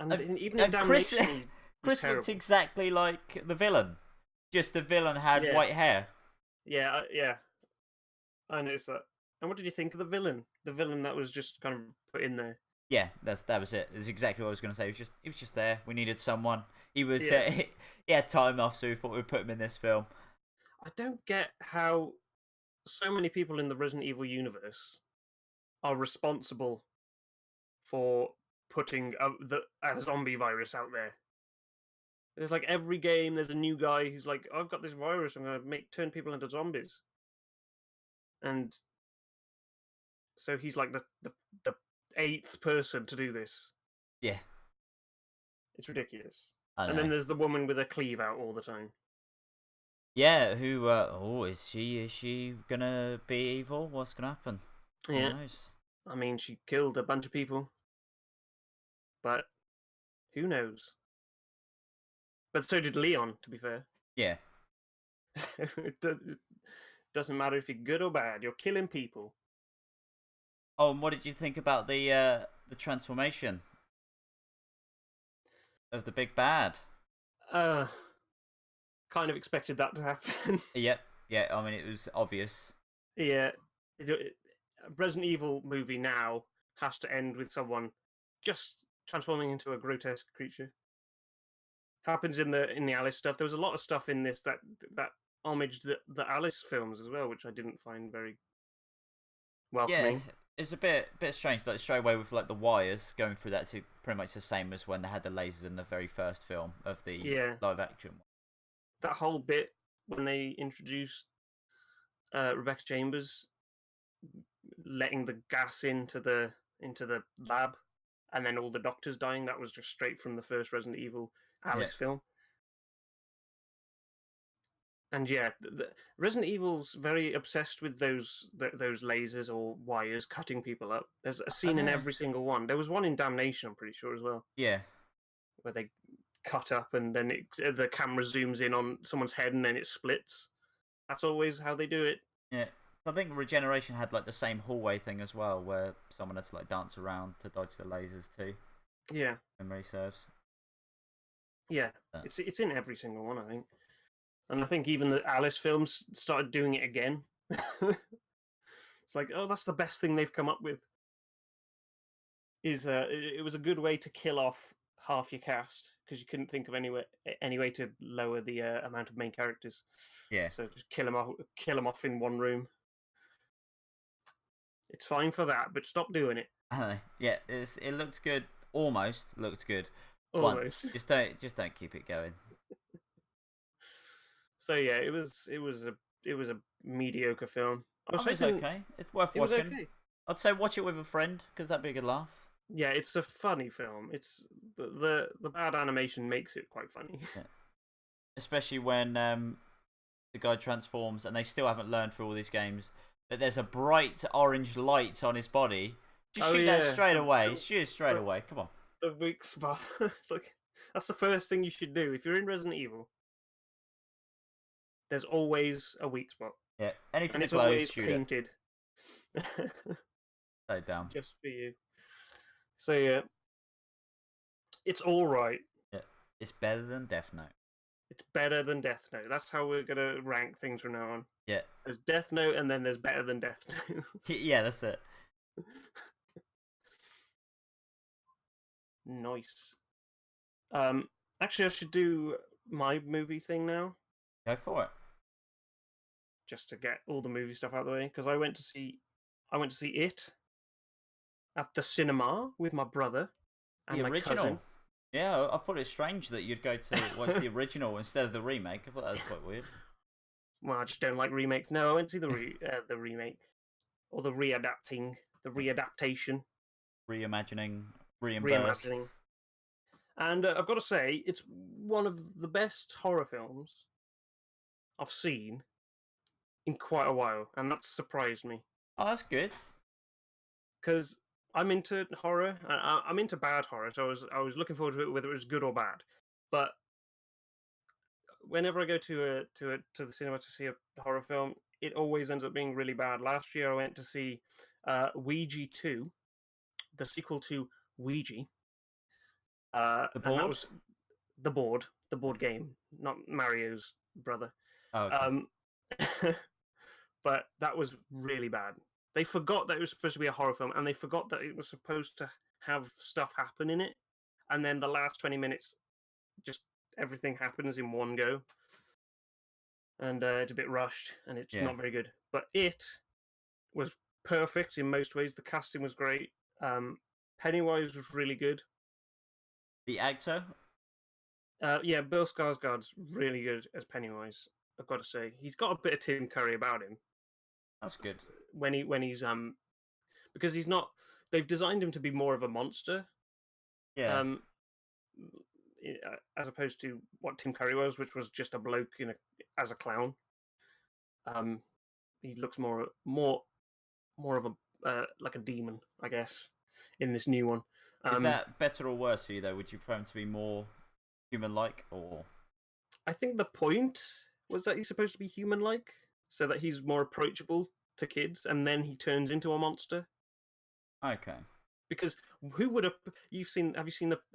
even in Damnation, Chris looked exactly like the villain. Just the villain had white hair. Yeah. I noticed that. And what did you think of the villain? The villain that was just kind of put in there. Yeah, that was it. That's exactly what I was going to say. He was just there. We needed someone. He was he had time off, so we thought we'd put him in this film. I don't get how so many people in the Resident Evil universe are responsible for putting a zombie virus out there. There's like every game, there's a new guy who's like, I've got this virus, I'm going to turn people into zombies. And so he's like the 8th person to do this. Yeah. It's ridiculous. I And know. then there's the woman with her cleave out all the time. Yeah, who? Oh, is she? Is she gonna be evil? What's gonna happen? Who Yeah, knows? I mean, she killed a bunch of people, but who knows? But so did Leon, to be fair. Yeah. It doesn't matter if you're good or bad, you're killing people. Oh, and what did you think about the transformation of the big bad? Uh, kind of expected that to happen. Yep. Yeah. I mean, it was obvious. Yeah, a Resident Evil movie now has to end with someone just transforming into a grotesque creature. Happens in the Alice stuff. There was a lot of stuff in this that homaged the Alice films as well, which I didn't find very Yeah. welcoming. It's a bit strange. Like straight away with like the wires going through. That's pretty much the same as when they had the lasers in the very first film of the Yeah, live action. that whole bit when they introduced Rebecca Chambers letting the gas into the lab, and then all the doctors dying. That was just straight from the first Resident Evil Yeah. Alice film. And yeah, Resident Evil's very obsessed with those lasers or wires cutting people up. There's a I scene in know. every single one. There was one in Damnation, I'm pretty sure as well, Yeah. where they cut up and then the camera zooms in on someone's head and then it splits. That's always how they do it. Yeah. I think Regeneration had like the same hallway thing as well, where someone had to like dance around to dodge the lasers too. Yeah, Memory serves. yeah. But, It's in every single one, I think. And I think even the Alice films started doing it again. It's like, oh, that's the best thing they've come up with. It was a good way to kill off half your cast because you couldn't think of any way to lower the amount of main characters. yeah. So just kill them off in one room. It's fine for that, but stop doing it. I don't know. Yeah. It looked good. Almost looked good. Once. Almost. Just don't keep it going. So yeah, it was a mediocre film. I was It was hoping okay. It's worth it was watching. okay. I'd say watch it with a friend because that'd be a good laugh. Yeah, it's a funny film. It's the bad animation makes it quite funny. Yeah. Especially when the guy transforms and they still haven't learned through all these games that there's a bright orange light on his body. Just Oh, shoot that yeah. straight away. Shoot it straight away. Come on. The weak spot. It's like that's the first thing you should do if you're in Resident Evil. There's always a weak spot, Yeah. Anything and that it's glows, always shoot it. painted So down. just for you. So yeah, it's all right. Yeah. It's better than Death Note. It's better than Death Note. That's how we're gonna rank things from now on. Yeah. There's Death Note, and then there's better than Death Note. Yeah, that's it. Nice. Actually, I should do my movie thing now, Go for it. just to get all the movie stuff out of the way. Because I went to see it at the cinema with my brother and The my original. cousin. Yeah, I thought it was strange that you'd go to watch the original instead of the remake. I thought that was quite weird. Well, I just don't like remakes. No, I went to see the remake or the readaptation. Reimagining, reimbursed. Reimagining. And I've got to say, it's one of the best horror films I've seen in quite a while, and that surprised me Oh, that's good. because I'm into horror. I'm into bad horror, so I was looking forward to it, whether it was good or bad. But whenever I go to the cinema to see a horror film, it always ends up being really bad. Last year, I went to see Ouija 2, the sequel to Ouija. The And that board. was the board game, not Mario's brother. Oh, okay. But that was really bad. They forgot that it was supposed to be a horror film, and they forgot that it was supposed to have stuff happen in it. And then the last 20 minutes, just everything happens in one go, and it's a bit rushed, and it's Yeah. not very good. But it was perfect in most ways. The casting was great. Pennywise was really good. The actor. Yeah, Bill Skarsgård's really good as Pennywise. I've got to say, he's got a bit of Tim Curry about him That's good. when he's because he's not. They've designed him to be more of a monster. Yeah. as opposed to what Tim Curry was, which was just a bloke as a clown. He looks more of a like a demon, I guess, in this new one. Is that better or worse for you though? Would you prefer him to be more human-like, or? I think the point was that he's supposed to be human-like, so that he's more approachable to kids, and then he turns into a monster. Okay. Because who would have Have you seen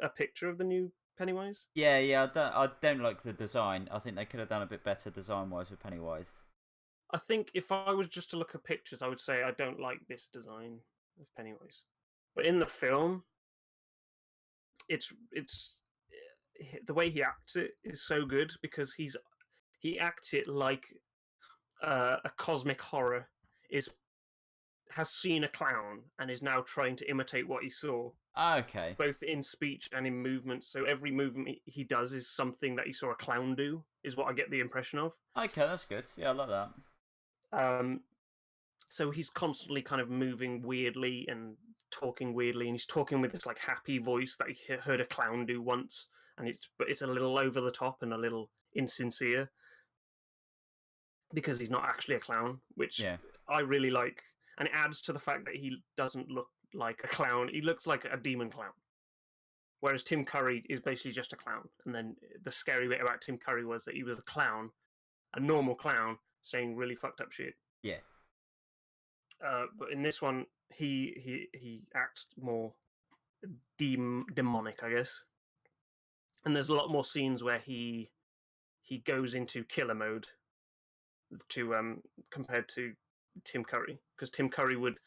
a picture of the new Pennywise? Yeah. I don't like the design. I think they could have done a bit better design-wise with Pennywise. I think if I was just to look at pictures, I would say I don't like this design of Pennywise. But in the film, it's the way he acts it is so good because he acts it like a cosmic horror has seen a clown and is now trying to imitate what he saw, Okay. both in speech and in movement. So every movement he does is something that he saw a clown do, is what I get the impression of. Okay, that's good. Yeah, I like that. So he's constantly kind of moving weirdly and talking weirdly, and he's talking with this like happy voice that he heard a clown do once, and it's a little over the top and a little insincere because he's not actually a clown, which I really like, and it adds to the fact that he doesn't look like a clown. He looks like a demon clown. Whereas Tim Curry is basically just a clown. And then the scary bit about Tim Curry was that he was a clown, a normal clown, saying really fucked up shit. Yeah. But in this one, he acts more demonic, I guess. And there's a lot more scenes where he goes into killer mode compared to Tim Curry, because Tim Curry would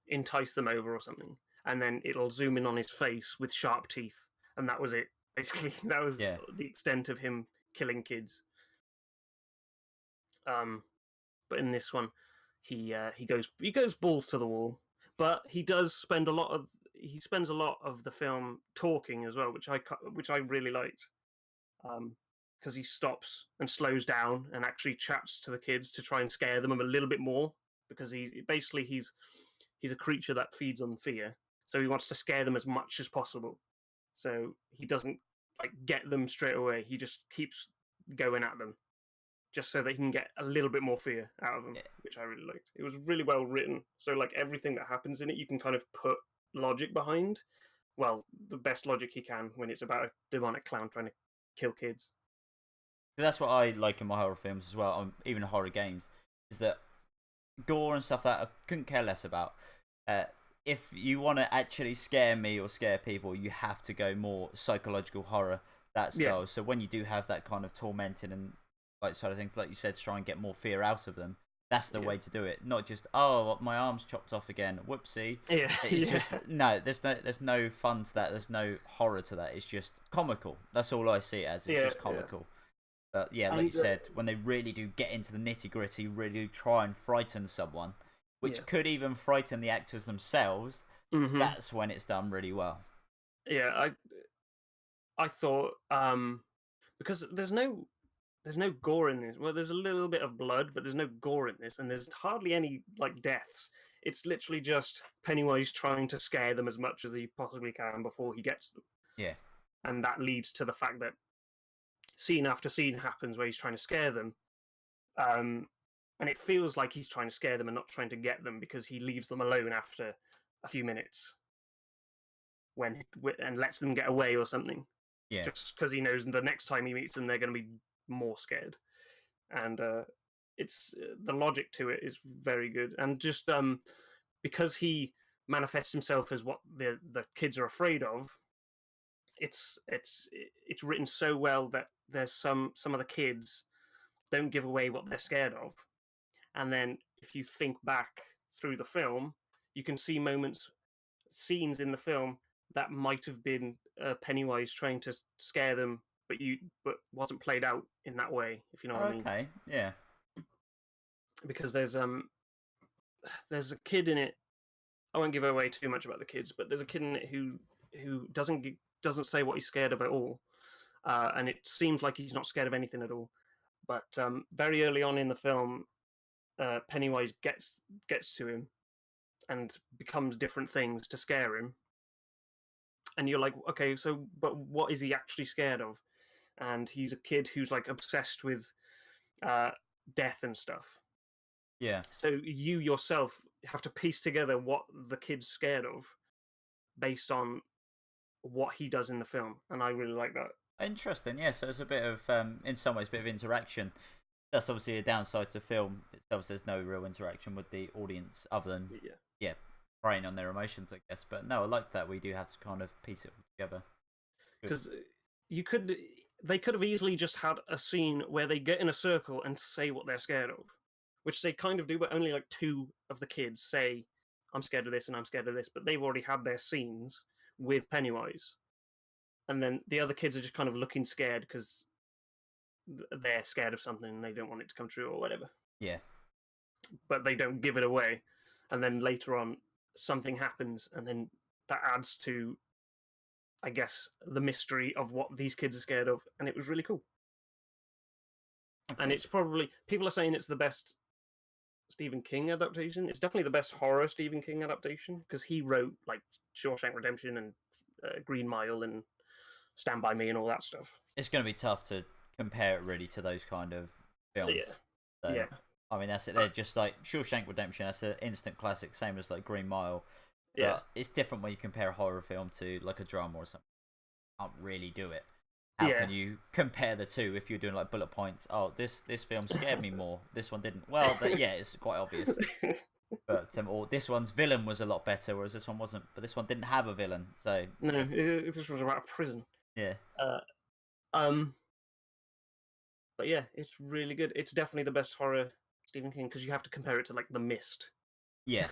entice them over or something, and then it'll zoom in on his face with sharp teeth, and that was it. Basically, that was the extent of him killing kids. But in this one, he goes balls to the wall, but he spends a lot of the film talking as well, which I really liked, because he stops and slows down and actually chats to the kids to try and scare them a little bit more, because he's a creature that feeds on fear, so he wants to scare them as much as possible. So he doesn't get them straight away. He just keeps going at them, just so that he can get a little bit more fear out of them, which I really liked. It was really well written. So everything that happens in it, you can kind of put logic behind. Well, the best logic he can when it's about a demonic clown trying to kill kids. That's what I like in my horror films as well, even horror games, is that gore and stuff that I couldn't care less about. If you want to actually scare me or scare people, you have to go more psychological horror, that style. Yeah. So when you do have that kind of tormenting and sort of things, like you said, to try and get more fear out of them, that's the way to do it. Not just, oh, my arm's chopped off again, whoopsie. Yeah. It's just no. There's no fun to that. There's no horror to that. It's just comical. That's all I see it as. It's just comical. But yeah, like you said, when they really do get into the nitty gritty, really do try and frighten someone, which could even frighten the actors themselves, that's when it's done really well. Yeah, I thought because there's no gore in this. Well, there's a little bit of blood, but there's no gore in this, and there's hardly any deaths. It's literally just Pennywise trying to scare them as much as he possibly can before he gets them. Yeah, and that leads to the fact that scene after scene happens where he's trying to scare them, and it feels like he's trying to scare them and not trying to get them, because he leaves them alone after a few minutes and lets them get away or something. Yeah, just because he knows the next time he meets them, they're going to be more scared. And it's the logic to it is very good, and just because he manifests himself as what the kids are afraid of, it's written so well that there's some of the kids don't give away what they're scared of, and then if you think back through the film, you can see scenes in the film that might have been Pennywise trying to scare them, but wasn't played out in that way, if you know what I mean. Okay, yeah. Because there's a kid in it. I won't give away too much about the kids, but there's a kid in it who doesn't say what he's scared of at all, and it seems like he's not scared of anything at all. But very early on in the film, Pennywise gets to him and becomes different things to scare him. and you're like, okay, so but what is he actually scared of? And he's a kid who's like obsessed with uh, death and stuff. Yeah. So you yourself have to piece together what the kid's scared of based on what he does in the film, and I really like that. Interesting. Yeah. So it's a bit of, in some ways, a bit of interaction. That's obviously a downside to film itself. There's no real interaction with the audience other than preying on their emotions, I guess. But no, I like that we do have to kind of piece it all together. Because they could have easily just had a scene where they get in a circle and say what they're scared of, which they kind of do, but only like two of the kids say, "I'm scared of this" and "I'm scared of this," but they've already had their scenes with Pennywise, and then the other kids are just kind of looking scared because they're scared of something and they don't want it to come true or whatever. Yeah. But they don't give it away, and then later on something happens, and then that adds to, I guess, the mystery of what these kids are scared of, and it was really cool. Okay. And it's probably, people are saying it's the best Stephen King adaptation. It's definitely the best horror Stephen King adaptation, because he wrote like Shawshank Redemption and Green Mile and Stand By Me and all that stuff. It's going to be tough to compare it really to those kind of films. Yeah. So, I mean, that's it. They're just like Shawshank Redemption. That's an instant classic, same as like Green Mile. Yeah. But it's different when you compare a horror film to like a drama or something. You can't really do it. How can you compare the two if you're doing like bullet points? Oh, this film scared me more. This one didn't. Well, it's quite obvious. But or this one's villain was a lot better, whereas this one wasn't. But this one didn't have a villain, so no, this was about a prison. Yeah. But yeah, it's really good. It's definitely the best horror Stephen King, because you have to compare it to like The Mist. Yeah.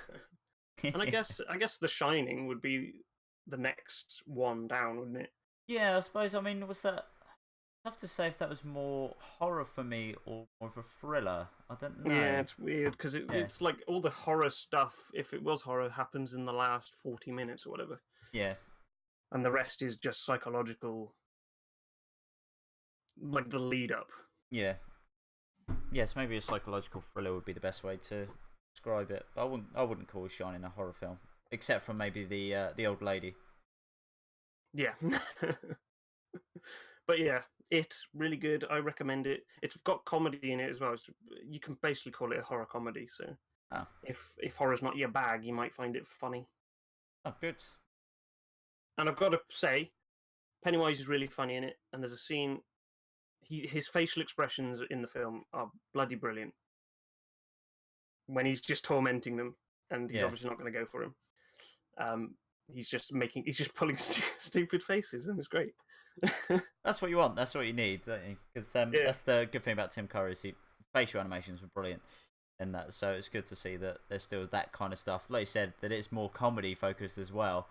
And I guess The Shining would be the next one down, wouldn't it? Yeah, I suppose. I mean, was that? I have to say if that was more horror for me or more of a thriller. I don't know. Yeah, it's weird because it's like all the horror stuff, if it was horror, happens in the last 40 minutes or whatever. Yeah. And the rest is just psychological, like the lead up. Yeah. Yes, maybe a psychological thriller would be the best way to describe it. But I wouldn't call Shining a horror film, except for maybe the old lady. Yeah. But yeah, it's really good. I recommend it. It's got comedy in it as well. You can basically call it a horror comedy. So if horror's not your bag, you might find it funny. Oh, good. And I've got to say, Pennywise is really funny in it. And there's a scene. His facial expressions in the film are bloody brilliant. When he's just tormenting them, and he's obviously not going to go for him. He's just pulling stupid faces, and it's great. That's what you want. That's what you need. Because that's the good thing about Tim Curry. Facial animations were brilliant in that, so it's good to see that there's still that kind of stuff. Like you said, that it's more comedy focused as well.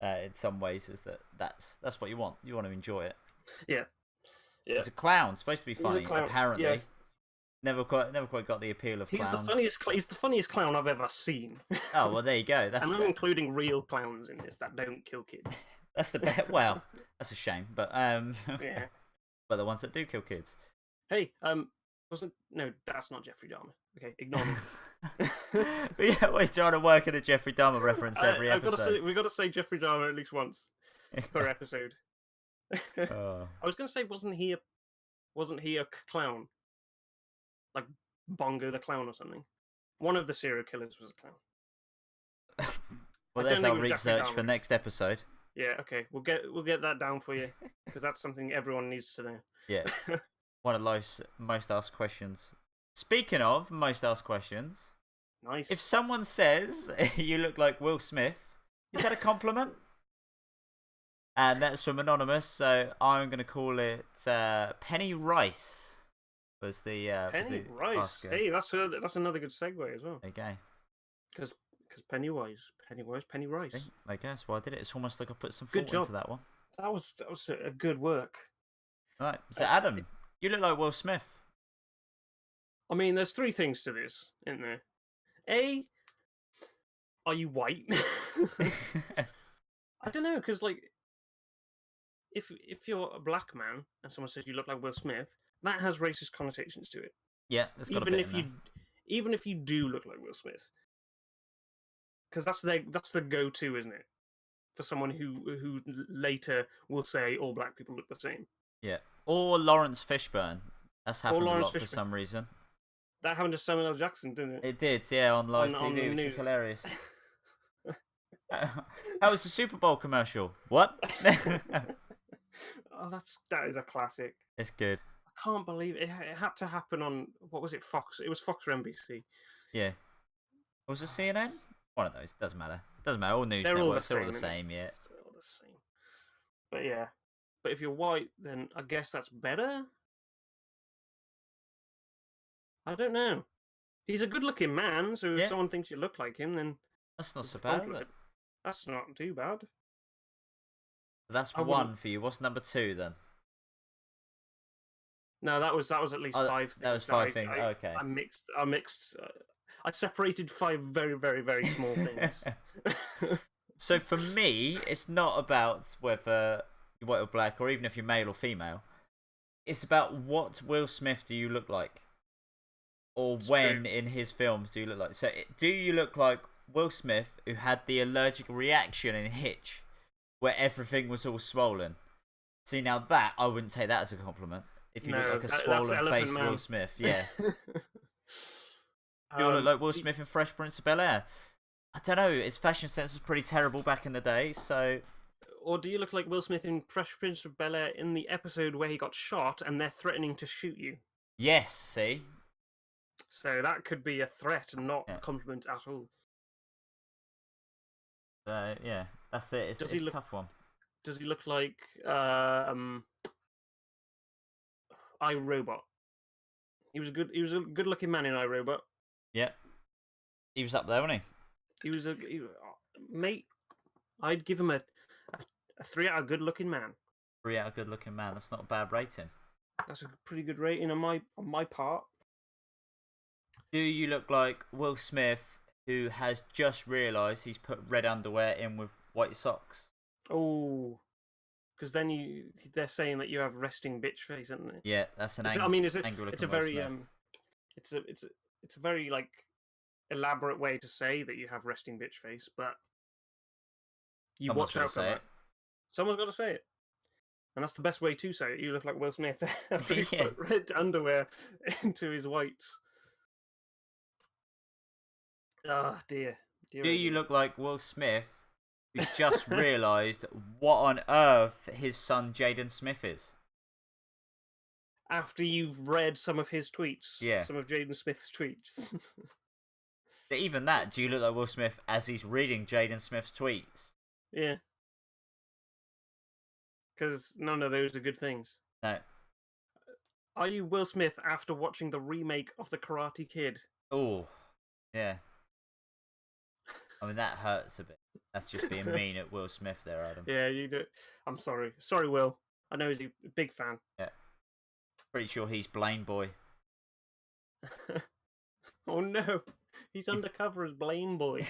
In some ways, is that's what you want. You want to enjoy it. Yeah. He's a clown, supposed to be funny. Apparently, yeah. Never quite got the appeal of clowns. He's the funniest clown I've ever seen. Oh well, there you go. And I'm including real clowns in this that don't kill kids. That's the best. Well, that's a shame, but yeah. But the ones that do kill kids. Hey, no, that's not Jeffrey Dahmer. Okay, ignore me. But yeah, we're trying to work in a Jeffrey Dahmer reference every episode. We've got to say Jeffrey Dahmer at least once per episode. I was going to say, wasn't he a clown? Like Bongo the Clown or something. One of the serial killers was a clown. Well, there's our research for next episode. Yeah, okay. We'll get that down for you, because that's something everyone needs to know. Yeah. One of those most asked questions. Speaking of most asked questions, nice. If someone says you look like Will Smith, is that a compliment? And that's from Anonymous, so I'm going to call it Penny Rice. Was the Penny Rice? Oscar. Hey, that's another good segue as well. Okay. Because Pennywise, Penny Rice. I guess. Well, I did it. It's almost like I put some thought into that one. That was a good work. Right. So Adam, you look like Will Smith. I mean, there's three things to this, isn't there? A, are you white? I don't know, because like, if you're a black man and someone says you look like Will Smith, that has racist connotations to it. Yeah, it's got even if you do look like Will Smith, because that's the go-to, isn't it? for someone who later will say all black people look the same. Yeah. Or Lawrence Fishburne. That's happened a Lawrence lot for Fishburne. some reason. That happened to Samuel L. Jackson, didn't it? It did, yeah, on live On the TV, which news. is hilarious. How was the Super Bowl commercial? What? Oh, that is a classic. It's good. I can't believe it had to happen on, what was it, Fox? It was Fox or NBC. Yeah. Was it CNN? One of those. Doesn't matter. Doesn't matter. All news They're all the networks are all the same, same, yeah. It's all the same. But yeah. But if you're white, then I guess that's better? I don't know. He's a good-looking man, so if Yeah. someone thinks you look like him, then That's not so bad, is it? that's not too bad. That's I one wouldn't- for you. What's number 2 then? No, that was at least Oh, 5 things. that was 5 things. Okay. I mixed. I separated 5 very, very, very small things. So for me, it's not about whether you're white or black, or even if you're male or female. It's about what Will Smith do you look like, or It's when true. in his films do you look like. So do you look like Will Smith, who had the allergic reaction in Hitch, where everything was all swollen? See, now that I wouldn't take that as a compliment. If you look like a that's swollen Elephant faced Man. Will Smith, yeah. You all look like Will Smith in Fresh Prince of Bel-Air. I don't know, his fashion sense was pretty terrible back in the day, so... Or do you look like Will Smith in Fresh Prince of Bel-Air in the episode where he got shot and they're threatening to shoot you? Yes, see? So that could be a threat and not Yeah. a compliment at all. Yeah, that's it. It's a tough one. Does he look like iRobot? He was a good-looking man in iRobot. Yeah. He was up there, wasn't Mate. I'd give him a 3 out of good-looking man. 3 out of good looking man. That's not a bad rating. That's a pretty good rating on my part. Do you look like Will Smith, who has just realised he's put red underwear in with white socks? Oh, because then they're saying that you have resting bitch face, isn't it? Yeah, that's an It's angle. it's a very it's a very like elaborate way to say that you have resting bitch face, but you Someone's watch out gotta for say that. it. Someone's got to say it, and that's the best way to say it. You look like Will Smith after he Yeah. put red underwear into his whites. Oh dear. Do you look like Will Smith, who just realised what on earth his son Jaden Smith is? After you've read some of his tweets? Yeah. Some of Jaden Smith's tweets. But even that, do you look like Will Smith as he's reading Jaden Smith's tweets? Yeah. Because none of those are good things. No. Are you Will Smith after watching the remake of The Karate Kid? Oh, yeah. I mean, that hurts a bit. That's just being mean at Will Smith there, Adam. Yeah, you do. I'm sorry. Sorry, Will. I know he's a big fan. Yeah. Pretty sure he's Blame Boy. Oh no. He's undercover as Blame Boy.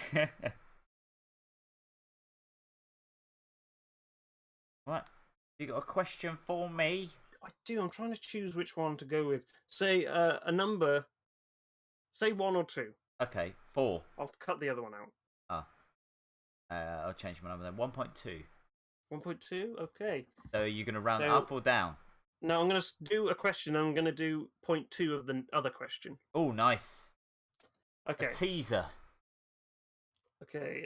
What? You got a question for me? I do. I'm trying to choose which one to go with. Say a number. Say 1 or 2. Okay, 4. I'll cut the other one out. I'll change my number then. 1.2. 1.2? Okay. So are you going to round So- up or down? Now I'm going to do a question. I'm going to do 0.2 of the other question. Oh, nice. Okay. A teaser. Okay.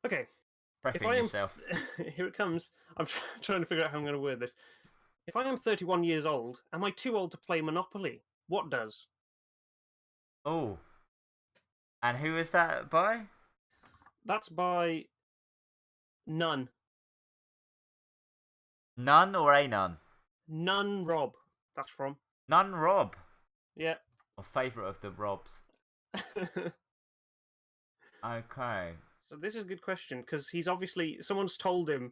Okay. Prepping yourself. Here it comes. I'm trying to figure out how I'm going to word this. If I am 31 years old, am I too old to play Monopoly? What does? Oh. And who is that by? That's by None. None or a none? None Rob. That's from. None Rob. Yeah. My favourite of the Robs. Okay. So this is a good question because he's obviously someone's told him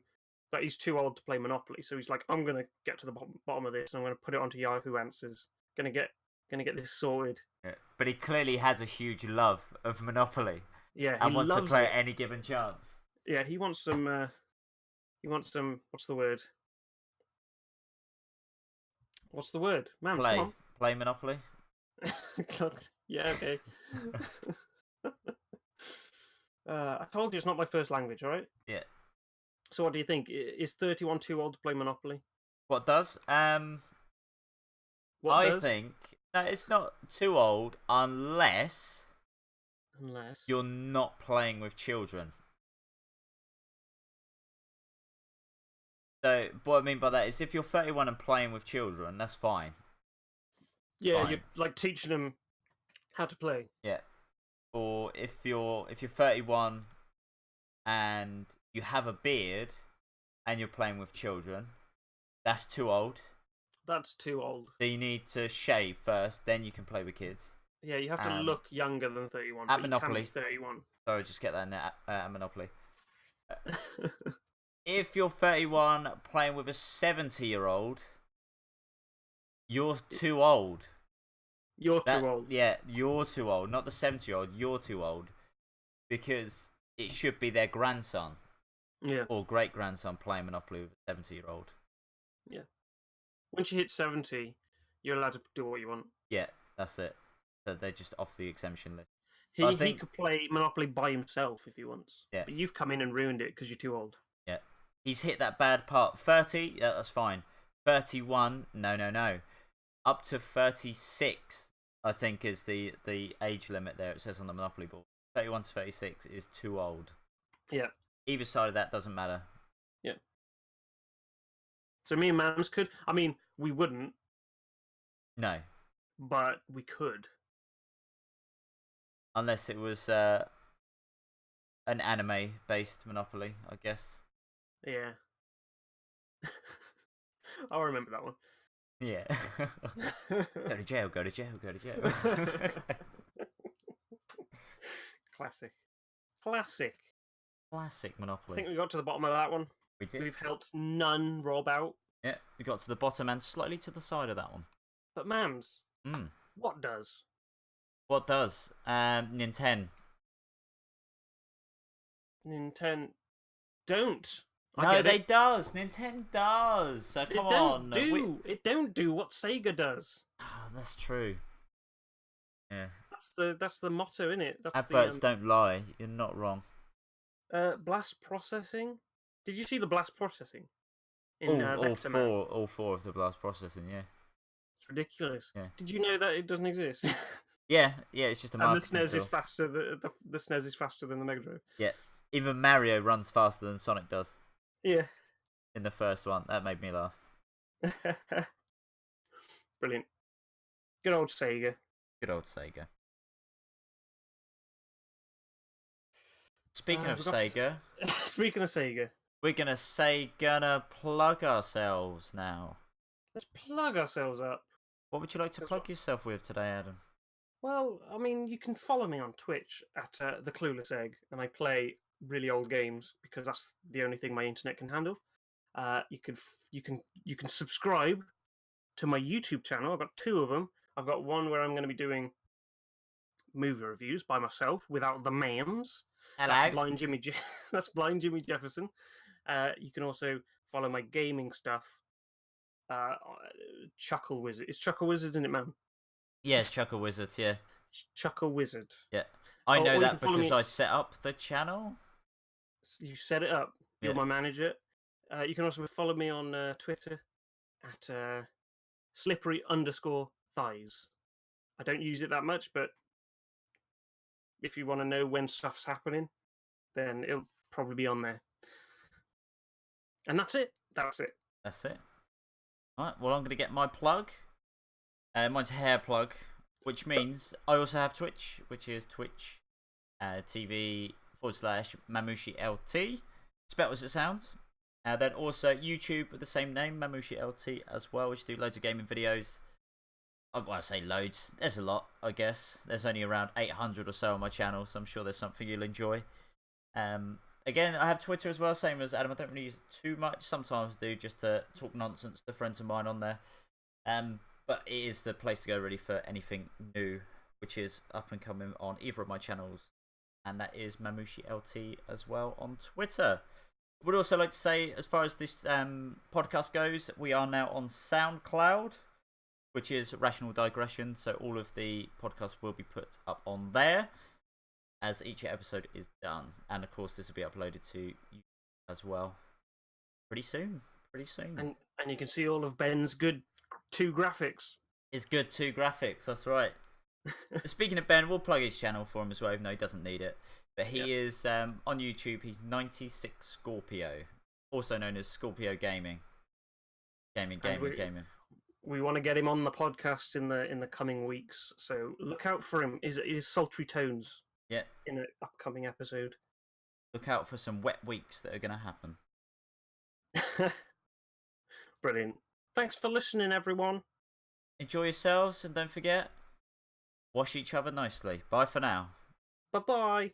that he's too old to play Monopoly. So he's like, I'm gonna get to the bottom of this and I'm gonna put it onto Yahoo Answers. Gonna get this sorted. Yeah. But he clearly has a huge love of Monopoly. Yeah, And he wants to loves play it. at any given chance. Yeah, he wants some. He wants some. What's the word? What's the word? Man, Play. come Play Monopoly. on. God. Yeah, okay. I told you it's not my first language, all right? Yeah. So what do you think? Is 31 too old to play Monopoly? What does? What I does? think that it's not too old unless Unless. you're not playing with children. So what I mean by that is if you're 31 and playing with children, that's fine. Yeah, Fine. you're like teaching them how to play. Yeah. Or if you're 31 and you have a beard and you're playing with children, that's too old. That's too old. So you need to shave first, then you can play with kids. Yeah, you have to look younger than 31. At But Monopoly. you can be 31. Sorry, just get that in there at Monopoly. If you're 31 playing with a 70-year-old, you're too old. You're too old. Yeah, you're too old. Not the 70-year-old, you're too old. Because it should be their grandson. Yeah. Or great-grandson playing Monopoly with a 70-year-old. Yeah. Once you hit 70, you're allowed to do what you want. Yeah, that's it. So they're just off the exemption list. He could play Monopoly by himself if he wants. Yeah. But you've come in and ruined it because you're too old. Yeah. He's hit that bad part. 30, yeah, that's fine. 31, no. Up to 36, I think, is the age limit there. It says on the Monopoly board. 31 to 36 is too old. Yeah. Either side of that doesn't matter. Yeah. So me and Mams could. I mean, we wouldn't. No. But we could. Unless it was an anime-based Monopoly, I guess. Yeah. I'll remember that one. Yeah. Go to jail, go to jail, go to jail. Classic Monopoly. I think we got to the bottom of that one. We did. We've helped none rob out. Yeah, we got to the bottom and slightly to the side of that one. But Mams, what does? What does? Nintendo. Don't. No, they does. Nintendo does. So come on. It don't do what Sega does. Oh, that's true. Yeah. That's the motto, isn't it? That's Adverts don't lie. You're not wrong. Blast processing. Did you see the blast processing? All four of the blast processing. Yeah. It's ridiculous. Yeah. Did you know that it doesn't exist? Yeah. It's just a marketing and the SNES tool. is faster. The SNES is faster than the Mega Drive. Yeah. Even Mario runs faster than Sonic does. Yeah. In the first one, that made me laugh. Brilliant. Good old Sega. Good old Sega. Speaking of Sega, we're gonna plug ourselves now. Let's plug ourselves up. What would you like to plug yourself with today, Adam? Well, I mean, you can follow me on Twitch at the Clueless Egg, and I play really old games because that's the only thing my internet can handle. You can subscribe to my YouTube channel. I've got 2 of them. I've got one where I'm going to be doing movie reviews by myself without the mams. Hello. That's Blind Jimmy Jefferson. You can also follow my gaming stuff. Chuckle Wizard. It's Chuckle Wizard, isn't it, man? Yes, Chuckle Wizard. Yeah. Chuckle Wizard. Yeah. I know that because I set up the channel. You set it up. You're my manager. You can also follow me on Twitter at slippery_thighs. I don't use it that much, but if you want to know when stuff's happening, then it'll probably be on there. And that's it. That's it. Alright, well, I'm going to get my plug. Mine's a hair plug, which means I also have Twitch, which is Twitch TV/Mamushi LT. Spelled as it sounds. Then also YouTube with the same name, Mamushi LT as well, which do loads of gaming videos. I say loads. There's a lot, I guess. There's only around 800 or so on my channel, so I'm sure there's something you'll enjoy. Again, I have Twitter as well, same as Adam. I don't really use it too much. Sometimes do just to talk nonsense to friends of mine on there. But it is the place to go really for anything new, which is up and coming on either of my channels. And that is Mamushi LT as well on Twitter. Would also like to say, as far as this podcast goes, we are now on SoundCloud, which is Rational Digression. So all of the podcasts will be put up on there. as each episode is done. And of course, this will be uploaded to YouTube as well pretty soon. Pretty soon. And you can see all of Ben's good 2 graphics. It's good 2 graphics, that's right. Speaking of Ben, we'll plug his channel for him as well, even though he doesn't need it. But he is on YouTube. He's 96 Scorpio, also known as Scorpio Gaming. Gaming. We want to get him on the podcast in the coming weeks, so look out for him. His sultry tones. Yeah. In an upcoming episode. Look out for some wet weeks that are going to happen. Brilliant. Thanks for listening, everyone. Enjoy yourselves, and don't forget, wash each other nicely. Bye for now. Bye-bye.